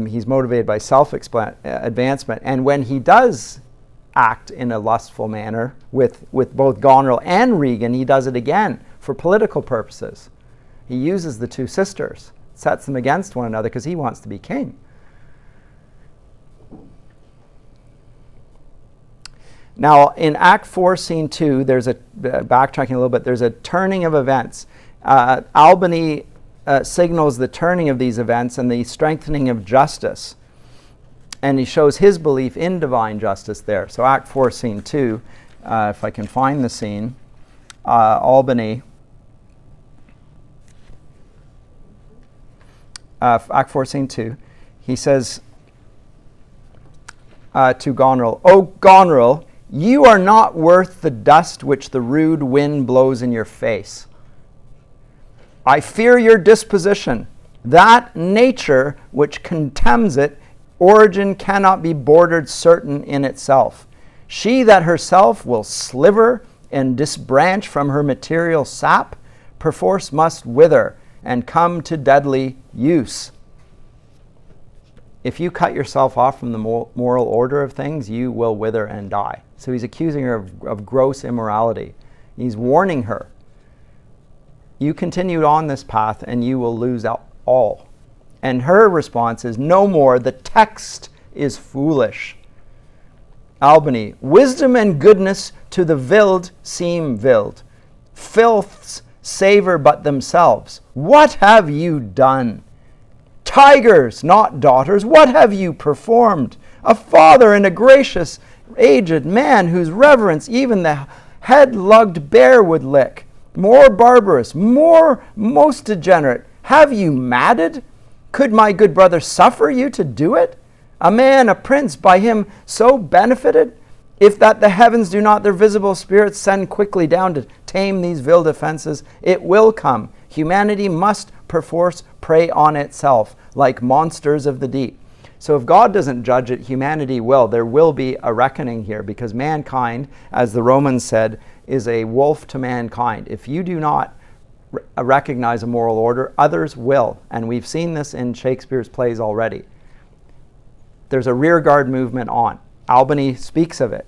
He's motivated by self-advancement, and when he does act in a lustful manner with both Goneril and Regan, he does it again for political purposes. He uses the two sisters, sets them against one another because he wants to be king. Now, in Act 4, Scene 2, there's backtracking a little bit, there's a turning of events. Albany signals the turning of these events and the strengthening of justice. And he shows his belief in divine justice there. So Act 4, Scene 2, if I can find the scene, Albany. Act 4, Scene 2, he says to Goneril, "O Goneril, you are not worth the dust which the rude wind blows in your face. I fear your disposition, that nature which contemns it, origin cannot be bordered certain in itself. She that herself will sliver and disbranch from her material sap, perforce must wither and come to deadly use." If you cut yourself off from the moral order of things, you will wither and die. So he's accusing her of gross immorality. He's warning her. You continue on this path and you will lose all. And her response is, "No more, the text is foolish." Albany, "Wisdom and goodness to the villed seem villed. Filths savor but themselves. What have you done? Tigers, not daughters, what have you performed? A father and a gracious aged man whose reverence even the head-lugged bear would lick. More barbarous, most degenerate. Have you madded? Could my good brother suffer you to do it? A man, a prince, by him so benefited? If that the heavens do not their visible spirits send quickly down to tame these vile offenses, it will come. Humanity must perforce prey on itself, like monsters of the deep. So if God doesn't judge it, humanity will. There will be a reckoning here, because mankind, as the Romans said, is a wolf to mankind. If you do not recognize a moral order, others will. And we've seen this in Shakespeare's plays already. There's a rearguard movement on. Albany speaks of it.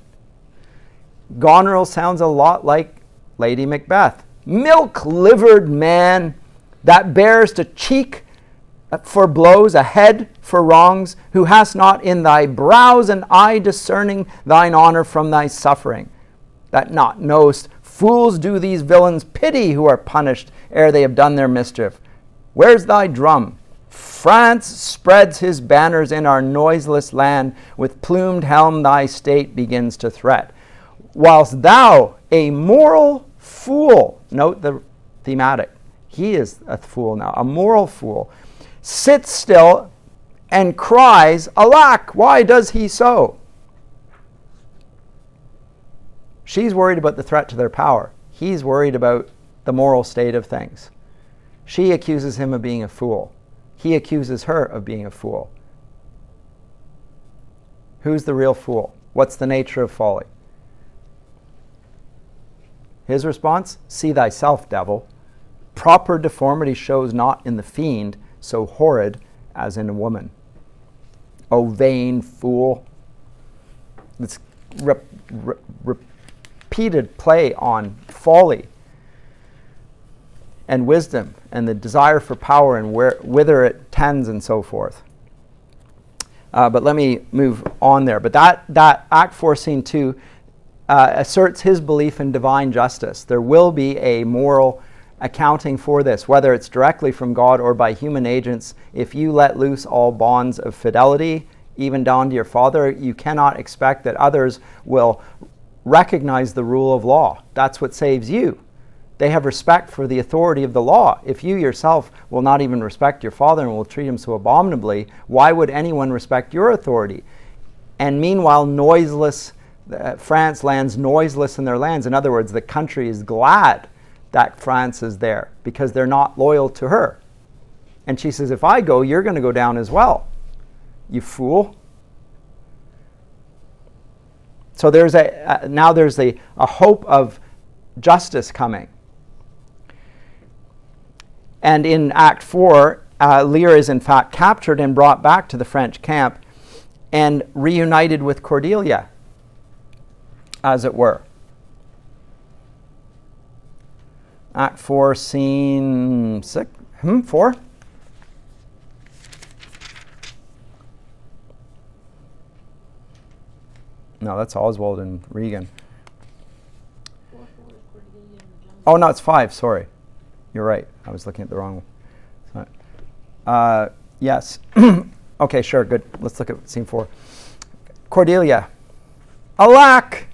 Goneril sounds a lot like Lady Macbeth. Milk-livered man that bears to cheek for blows, a head for wrongs, who hast not in thy brows an eye discerning thine honor from thy suffering. That not knowest, fools do these villains pity who are punished ere they have done their mischief. Where's thy drum? France spreads his banners in our noiseless land, with plumed helm thy state begins to threat. Whilst thou, a moral fool, note the thematic, he is a fool now, a moral fool, sits still and cries, alack, why does he so? She's worried about the threat to their power. He's worried about the moral state of things. She accuses him of being a fool. He accuses her of being a fool. Who's the real fool? What's the nature of folly? His response, see thyself, devil. Proper deformity shows not in the fiend, so horrid as in a woman. O vain fool. It's repeated play on folly and wisdom and the desire for power and whither it tends and so forth. But let me move on there. But that Act 4, Scene 2, asserts his belief in divine justice. There will be a moral accounting for this, whether it's directly from God or by human agents. If you let loose all bonds of fidelity, even down to your father, you cannot expect that others will recognize the rule of law. That's what saves you. They have respect for the authority of the law. If you yourself will not even respect your father and will treat him so abominably, why would anyone respect your authority? And meanwhile, France lands noiseless in their lands. In other words, the country is glad that France is there because they're not loyal to her. And she says, if I go, you're going to go down as well, you fool. So there's now there's a hope of justice coming. And in Act 4, Lear is in fact captured and brought back to the French camp and reunited with Cordelia, as it were. Act 4, scene 6, 4? No, that's Oswald and Regan. Oh, no, it's 5, sorry. You're right. I was looking at the wrong one. Yes. Okay, sure, good. Let's look at scene 4. Cordelia. Alack!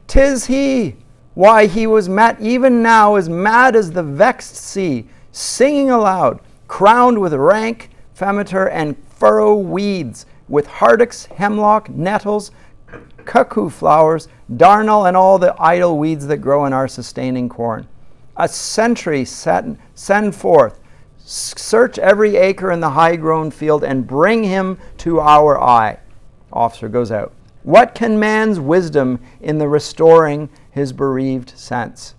'Tis he! Why, he was met even now as mad as the vexed sea, singing aloud, crowned with rank, femeter, and furrow weeds, with hardocks, hemlock, nettles, cuckoo flowers, darnel, and all the idle weeds that grow in our sustaining corn. A sentry send forth, search every acre in the high-grown field, and bring him to our eye. Officer goes out. What can man's wisdom in the restoring his bereaved sense?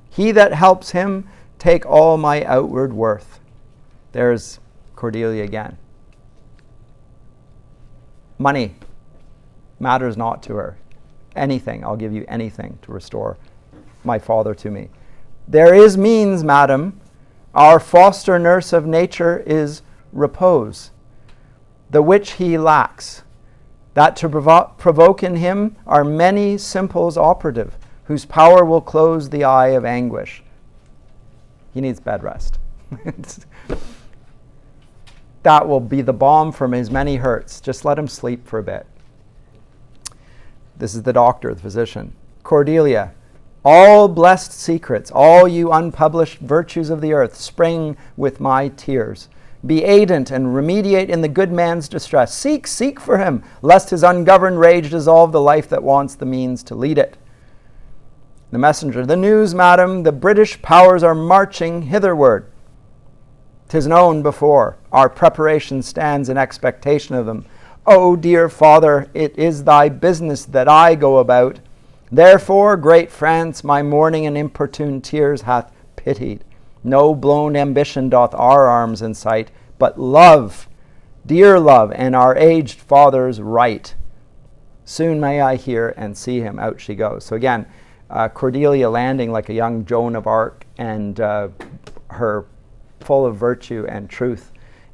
He that helps him take all my outward worth. There's Cordelia again. Money matters not to her. Anything, I'll give you anything to restore my father to me. There is means, madam. Our foster nurse of nature is repose, the which he lacks. That to provoke in him are many simples operative, whose power will close the eye of anguish. He needs bed rest. That will be the balm from his many hurts. Just let him sleep for a bit. This is the doctor, the physician. Cordelia, all blessed secrets, all you unpublished virtues of the earth, spring with my tears. Be aidant and remediate in the good man's distress. Seek for him, lest his ungoverned rage dissolve the life that wants the means to lead it. The messenger, the news, madam, the British powers are marching hitherward. 'Tis known before, our preparation stands in expectation of them. O dear father, it is thy business that I go about. Therefore, great France, my mourning and importune tears hath pitied. No blown ambition doth our arms incite, but love, dear love, and our aged father's right. Soon may I hear and see him. Out she goes. So again, Cordelia landing like a young Joan of Arc, and her full of virtue and truth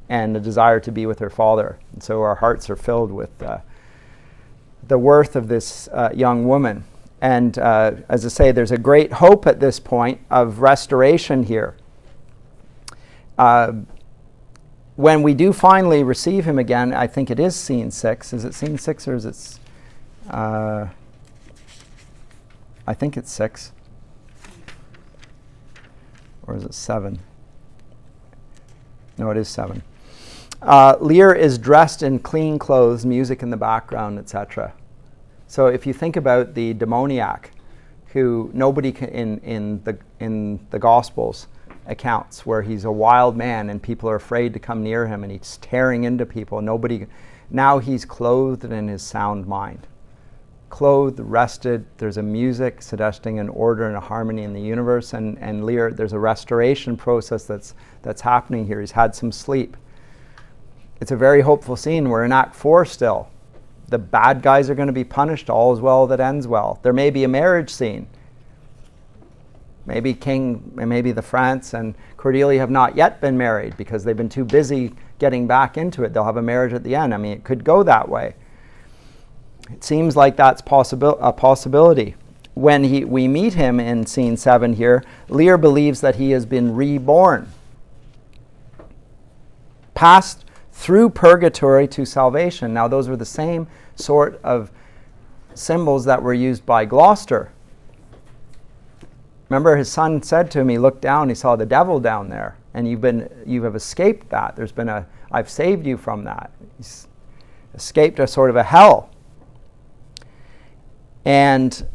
and a desire to be with her father. And so our hearts are filled with the worth of this young woman. And as I say, there's a great hope at this point of restoration here. When we do finally receive him again, I think it is scene 6. Is it scene 6 or is it... I think it's 6. Or is it 7? No, it is 7. Lear is dressed in clean clothes, music in the background, etc. So if you think about the demoniac, who nobody in the Gospels accounts, where he's a wild man and people are afraid to come near him and he's tearing into people. Now he's clothed in his sound mind. Clothed, rested, there's a music suggesting an order and a harmony in the universe, and Lear, there's a restoration process that's happening here. He's had some sleep. It's a very hopeful scene. We're in Act 4 still. The bad guys are going to be punished. All is well that ends well. There may be a marriage scene. Maybe the France and Cordelia have not yet been married because they've been too busy getting back into it. They'll have a marriage at the end. I mean, it could go that way. It seems like that's a possibility. When we meet him in scene 7 here, Lear believes that he has been reborn, passed through purgatory to salvation. Now, those were the same sort of symbols that were used by Gloucester. Remember, his son said to him, he looked down, he saw the devil down there, and you have escaped that. I've saved you from that. He's escaped a sort of a hell. And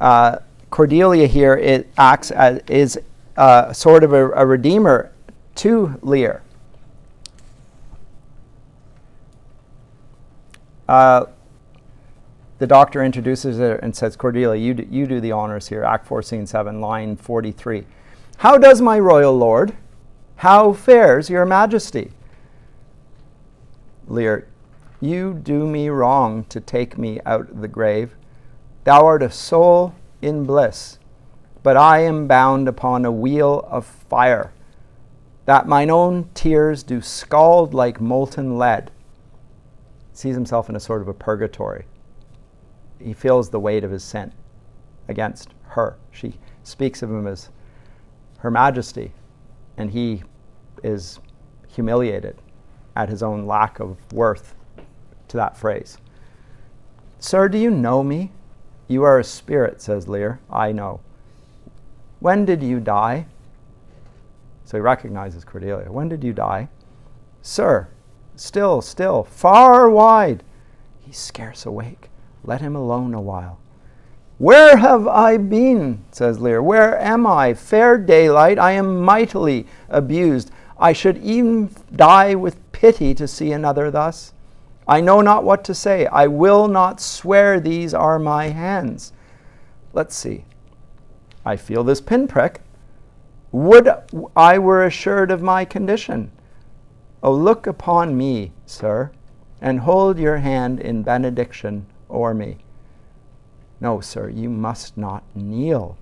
Cordelia here, it acts as is sort of a redeemer to Lear. The doctor introduces her and says, Cordelia, you do the honors here. Act 4, Scene 7, line 43. How does my royal lord? How fares your majesty? Lear, you do me wrong to take me out of the grave. Thou art a soul in bliss, but I am bound upon a wheel of fire, that mine own tears do scald like molten lead. Sees himself in a sort of a purgatory. He feels the weight of his sin against her. She speaks of him as Her Majesty, and he is humiliated at his own lack of worth to that phrase. Sir, do you know me? You are a spirit, says Lear. I know. When did you die? So he recognizes Cordelia. When did you die? Sir, still, far wide. He's scarce awake. Let him alone a while. Where have I been? Says Lear. Where am I? Fair daylight, I am mightily abused. I should even die with pity to see another thus. I know not what to say. I will not swear these are my hands. Let's see. I feel this pinprick. Would I were assured of my condition. Oh, look upon me, sir, and hold your hand in benediction o'er me. No, sir, you must not kneel.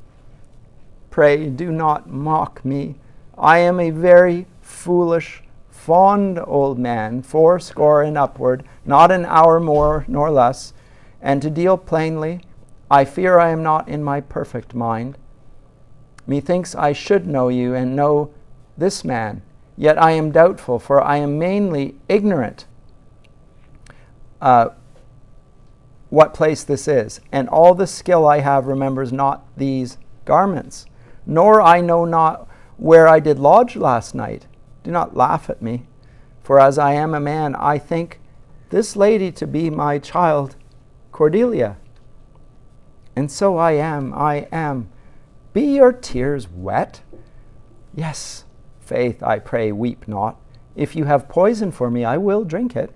Pray do not mock me. I am a very foolish, fond old man, 80 and upward, not an hour more nor less, and to deal plainly, I fear I am not in my perfect mind. Methinks I should know you and know this man, yet I am doubtful, for I am mainly ignorant what place this is, and all the skill I have remembers not these garments, nor I know not where I did lodge last night. Do not laugh at me, for as I am a man, I think this lady to be my child, Cordelia. And so I am. Be your tears wet? Yes, faith, I pray, weep not. If you have poison for me, I will drink it.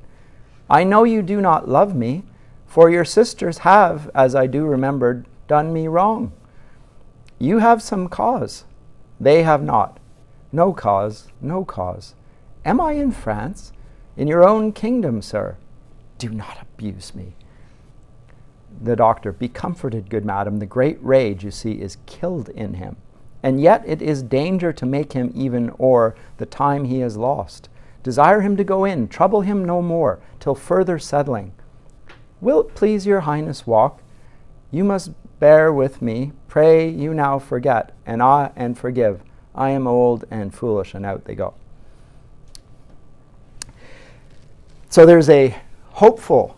I know you do not love me, for your sisters have, as I do remember, done me wrong. You have some cause. They have not. No cause. Am I in France? In your own kingdom, sir. Do not abuse me. The doctor, be comforted, good madam. The great rage, you see, is killed in him. And yet it is danger to make him even o'er the time he has lost. Desire him to go in, trouble him no more, till further settling. Will't please your highness walk? You must bear with me. Pray you now forget, and forgive. I am old and foolish, and out they go. So there's a hopeful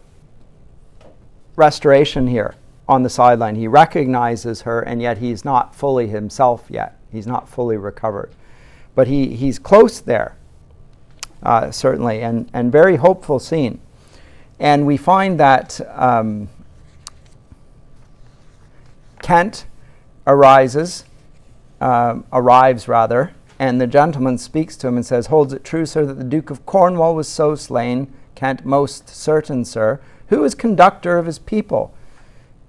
restoration here on the sideline. He recognizes her, and yet he's not fully himself yet. He's not fully recovered. But he's close there, certainly, and very hopeful scene. And we find that Kent arrives, and the gentleman speaks to him and says, holds it true, sir, that the Duke of Cornwall was so slain? Kent, most certain, sir. Who is conductor of his people?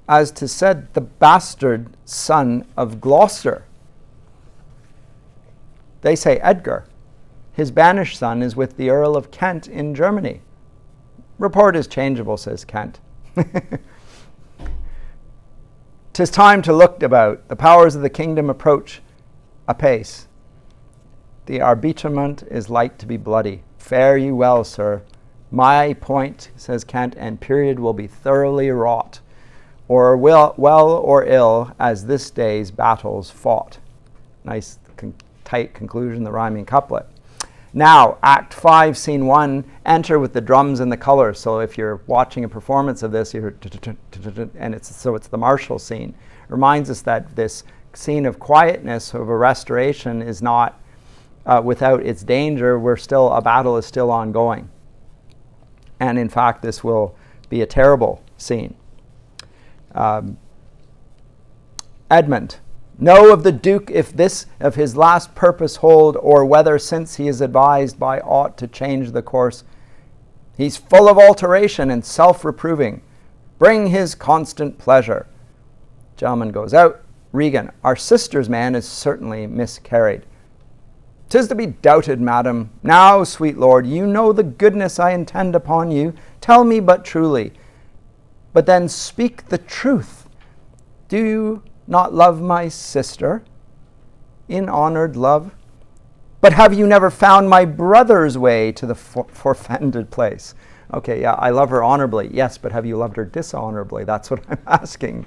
As 'tis said, the bastard son of Gloucester. They say Edgar. His banished son is with the Earl of Kent in Germany. Report is changeable, says Kent. 'Tis time to look about. The powers of the kingdom approach apace. The arbitrament is like to be bloody. Fare you well, sir. My point, says Kent, and period will be thoroughly wrought. or well or ill, as this day's battles fought. Nice tight conclusion, the rhyming couplet. Now, Act 5, Scene 1, enter with the drums and the colors. So if you're watching a performance of this, you hear and it's the martial scene. It reminds us that this scene of quietness, of a restoration, is not without its danger. A battle is still ongoing. And in fact, this will be a terrible scene. Edmund. Know of the Duke if this of his last purpose hold, or whether since he is advised by aught to change the course. He's full of alteration and self-reproving. Bring his constant pleasure. Gentleman goes out. Regan. Our sister's man is certainly miscarried. 'Tis to be doubted, madam. Now, sweet lord, you know the goodness I intend upon you. Tell me but truly. But then speak the truth. Do you not love my sister in honored love? But have you never found my brother's way to the forfended place? Okay, yeah, I love her honorably. Yes, but have you loved her dishonorably? That's what I'm asking.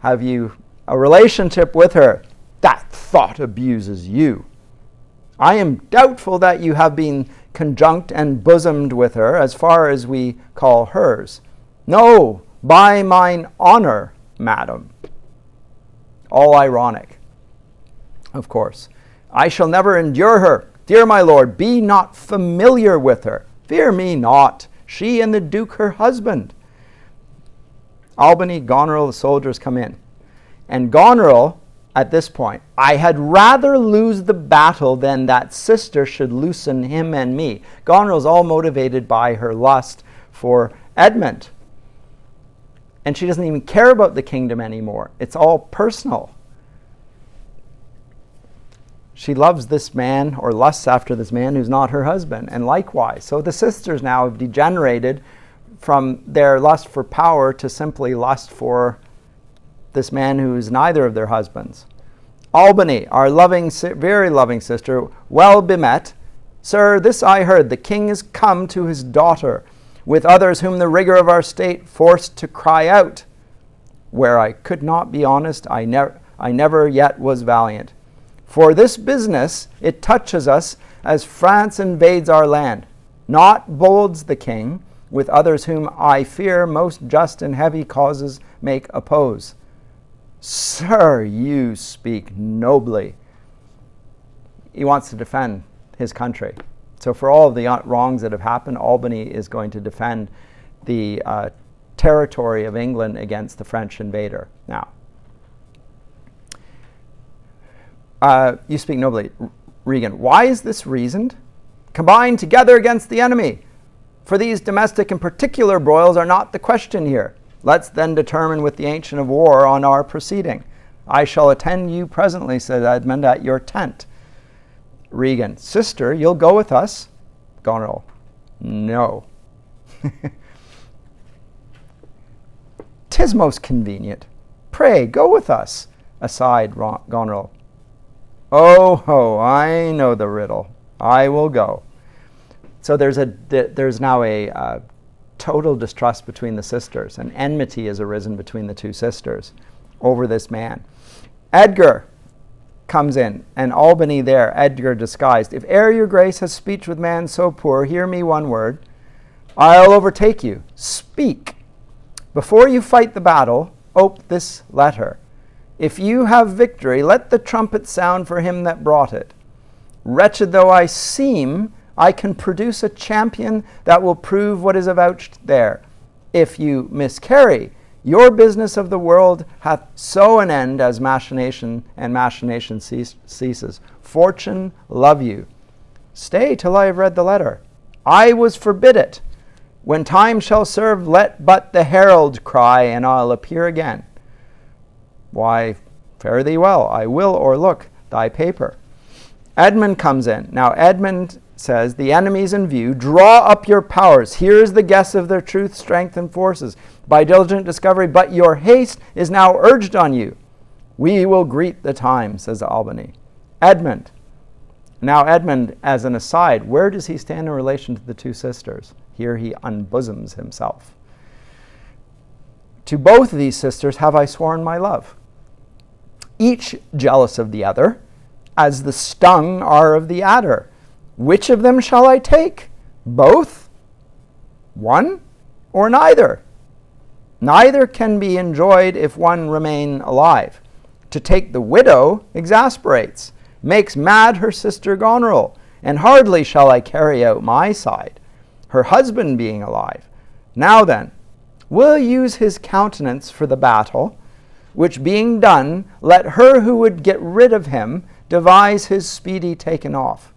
Have you a relationship with her? That thought abuses you. I am doubtful that you have been conjunct and bosomed with her as far as we call hers. No, by mine honor, madam. All ironic, of course. I shall never endure her. Dear my lord, be not familiar with her. Fear me not. She and the Duke her husband. Albany, Goneril, the soldiers come in. And Goneril, at this point, I had rather lose the battle than that sister should loosen him and me. Goneril's all motivated by her lust for Edmund. And she doesn't even care about the kingdom anymore. It's all personal. She loves this man, or lusts after this man who's not her husband, and likewise. So the sisters now have degenerated from their lust for power to simply lust for this man who is neither of their husbands. Albany, our loving, very loving sister, well bemet. Sir, this I heard, the king is come to his daughter, with others whom the rigor of our state forced to cry out. Where I could not be honest, I never yet was valiant. For this business, it touches us as France invades our land. Not bolds the king, with others whom I fear most just and heavy causes make oppose. Sir, you speak nobly. He wants to defend his country. So for all of the wrongs that have happened, Albany is going to defend the territory of England against the French invader. Now, you speak nobly. Regan, why is this reasoned? Combine together against the enemy. For these domestic and particular broils are not the question here. Let's then determine with the ancient of war on our proceeding. I shall attend you presently, said Edmund, at your tent. Regan, sister, you'll go with us? Goneril, no. 'Tis most convenient. Pray, go with us. Aside, Goneril. Oh ho, I know the riddle. I will go. So there's now a total distrust between the sisters, and enmity has arisen between the two sisters over this man. Edgar comes in, and Albany there, Edgar disguised. If e'er your grace has speech with man so poor, hear me one word. I'll overtake you. Speak. Before you fight the battle, ope this letter. If you have victory, let the trumpet sound for him that brought it. Wretched though I seem, I can produce a champion that will prove what is avouched there. If you miscarry, your business of the world hath so an end as machination ceases. Fortune love you. Stay till I have read the letter. I was forbid it. When time shall serve, let but the herald cry, and I'll appear again. Why, fare thee well. I will o'erlook thy paper. Edmund comes in. Now Edmund says, the enemies in view, draw up your powers. Here is the guess of their truth, strength, and forces. By diligent discovery, but your haste is now urged on you. We will greet the time, says Albany. Edmund. Now Edmund, as an aside, where does he stand in relation to the two sisters? Here he unbosoms himself. To both these sisters have I sworn my love, each jealous of the other, as the stung are of the adder. Which of them shall I take? Both? One? Or neither? Neither can be enjoyed if one remain alive. To take the widow exasperates, makes mad her sister Goneril, and hardly shall I carry out my side, her husband being alive. Now then, will use his countenance for the battle, which being done, let her who would get rid of him devise his speedy taken off.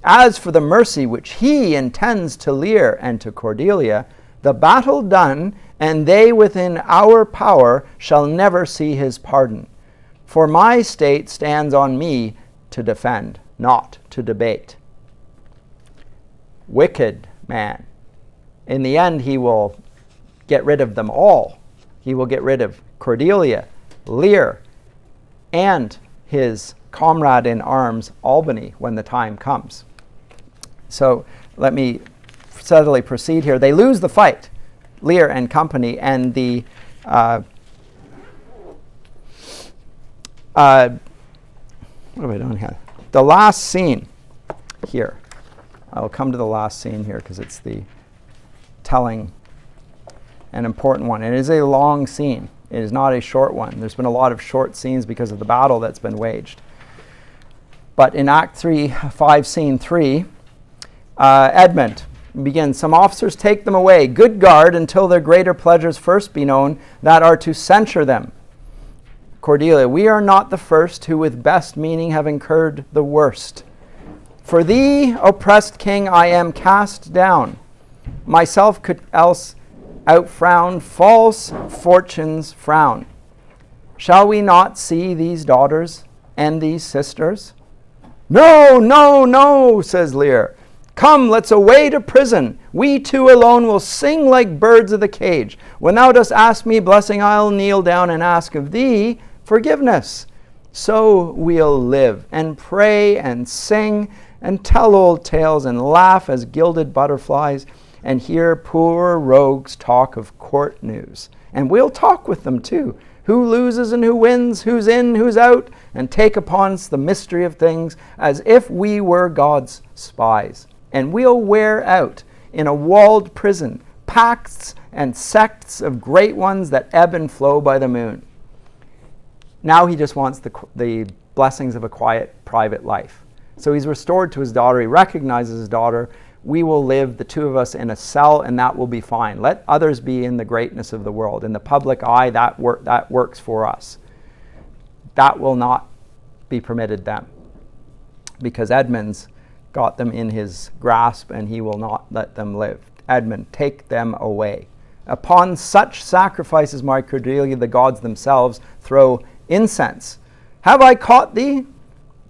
As for the mercy which he intends to Lear and to Cordelia, the battle done, and they within our power shall never see his pardon. For my state stands on me to defend, not to debate. Wicked man. In the end, he will get rid of them all. He will get rid of Cordelia, Lear, and his comrade in arms, Albany, when the time comes. So let me steadily proceed here. They lose the fight, Lear and company, and the what have I done here? The last scene here. I will come to the last scene here because it's the telling and important one. It is a long scene. It is not a short one. There's been a lot of short scenes because of the battle that's been waged. But in Act 3, 5, Scene 3, Edmund begins, some officers take them away, good guard, until their greater pleasures first be known, that are to censure them. Cordelia, we are not the first who with best meaning have incurred the worst. For thee, oppressed king, I am cast down. Myself could else outfrown false fortune's frown. Shall we not see these daughters and these sisters? No, no, no, says Lear. Come, let's away to prison. We two alone will sing like birds of the cage. When thou dost ask me blessing, I'll kneel down and ask of thee forgiveness. So we'll live and pray and sing and tell old tales and laugh as gilded butterflies and hear poor rogues talk of court news. And we'll talk with them too, who loses and who wins, who's in, who's out, and take upon us the mystery of things as if we were God's spies. And we'll wear out in a walled prison pacts and sects of great ones that ebb and flow by the moon. Now he just wants the blessings of a quiet, private life. So he's restored to his daughter. He recognizes his daughter. We will live, the two of us, in a cell, and that will be fine. Let others be in the greatness of the world. In the public eye, that works for us. That will not be permitted them, because Edmund's got them in his grasp, and he will not let them live. Edmund, take them away. Upon such sacrifices, my Cordelia, the gods themselves throw incense. Have I caught thee?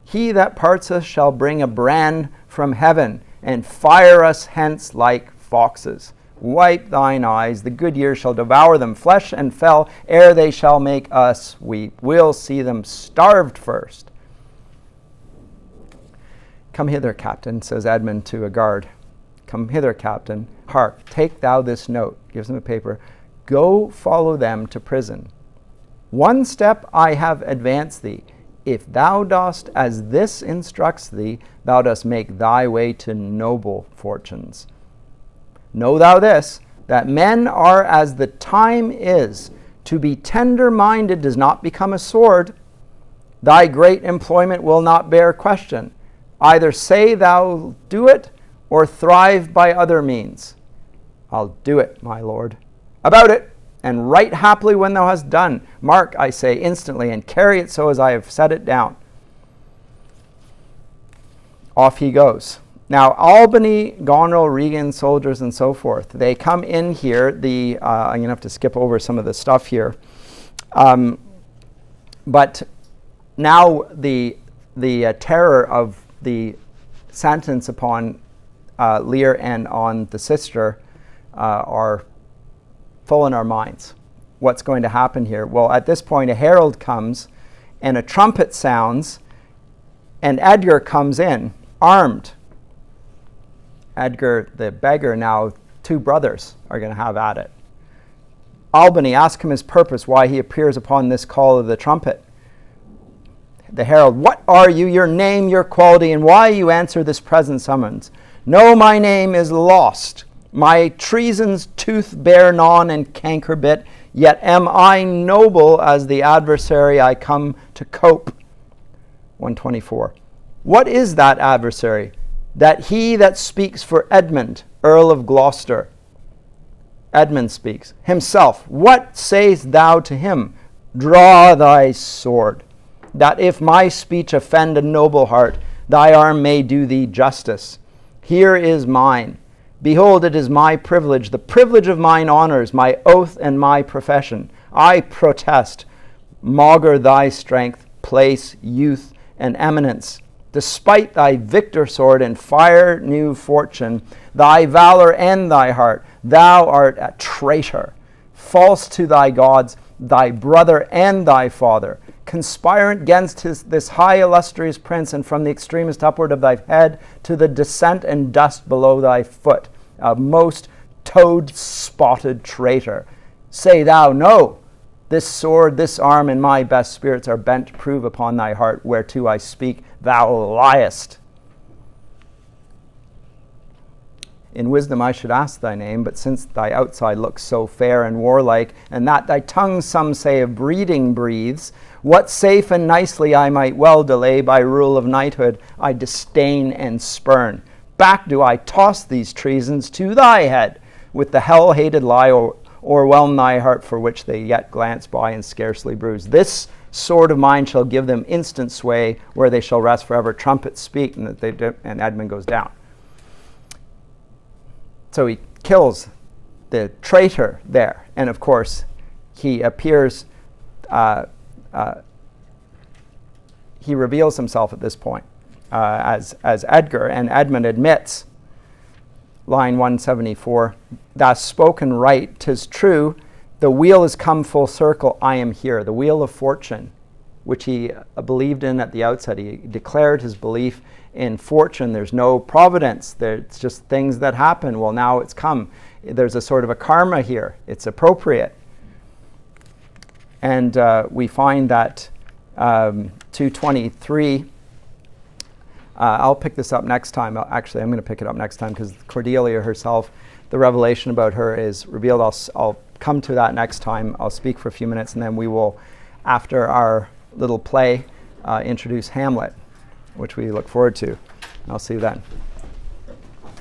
He that parts us shall bring a brand from heaven, and fire us hence like foxes. Wipe thine eyes, the good year shall devour them, flesh and fell, ere they shall make us weep. We'll see them starved first. Come hither, captain, says Edmund to a guard. Come hither, captain. Hark, take thou this note. Gives him a paper. Go follow them to prison. One step I have advanced thee. If thou dost as this instructs thee, thou dost make thy way to noble fortunes. Know thou this, that men are as the time is. To be tender-minded does not become a sword. Thy great employment will not bear question. Either say thou do it, or thrive by other means. I'll do it, my lord. About it, and right happily when thou hast done. Mark, I say, instantly, and carry it so as I have set it down. Off he goes. Now, Albany, Goneril, Regan, soldiers, and so forth, they come in here. I'm going to have to skip over some of the stuff here. But now the terror of the sentence upon Lear and on the sister are full in our minds. What's going to happen here? Well, at this point, a herald comes and a trumpet sounds, and Edgar comes in, armed. Edgar, the beggar, now two brothers are going to have at it. Albany, ask him his purpose, why he appears upon this call of the trumpet. The herald, what are you, your name, your quality, and why you answer this present summons? No, my name is Lost. My treason's tooth bear gnawn and canker bit, yet am I noble as the adversary I come to cope. 124. What is that adversary? That he that speaks for Edmund, Earl of Gloucester. Edmund speaks. Himself, what sayest thou to him? Draw thy sword, that if my speech offend a noble heart, thy arm may do thee justice. Here is mine. Behold, it is my privilege, the privilege of mine honors, my oath and my profession. I protest, maugre thy strength, place, youth, and eminence. Despite thy victor sword and fire new fortune, thy valor and thy heart, thou art a traitor, false to thy gods, thy brother and thy father, conspirant against this high illustrious prince, and from the extremest upward of thy head to the descent and dust below thy foot, a most toad-spotted traitor. Say thou, no, this sword, this arm, and my best spirits are bent to prove upon thy heart, whereto I speak, thou liest. In wisdom I should ask thy name, but since thy outside looks so fair and warlike, and that thy tongue some say of breeding breathes, what safe and nicely I might well delay by rule of knighthood, I disdain and spurn. Back do I toss these treasons to thy head, with the hell-hated lie o'erwhelm thy heart, for which they yet glance by and scarcely bruise. This sword of mine shall give them instant sway, where they shall rest forever. Trumpets speak, and Edmund goes down. So he kills the traitor there, and of course he appears, he reveals himself at this point as Edgar, and Edmund admits, line 174, thou spoken right, 'tis true, the wheel is come full circle, I am here. The wheel of fortune, which he believed in at the outset. He declared his belief in fortune. There's no providence. It's just things that happen. Well, now it's come. There's a sort of a karma here. It's appropriate. And we find that 223, I'll pick this up next time. Actually, I'm going to pick it up next time because Cordelia herself, the revelation about her is revealed. I'll come to that next time. I'll speak for a few minutes, and then we will, after our little play, introduce Hamlet, which we look forward to. I'll see you then.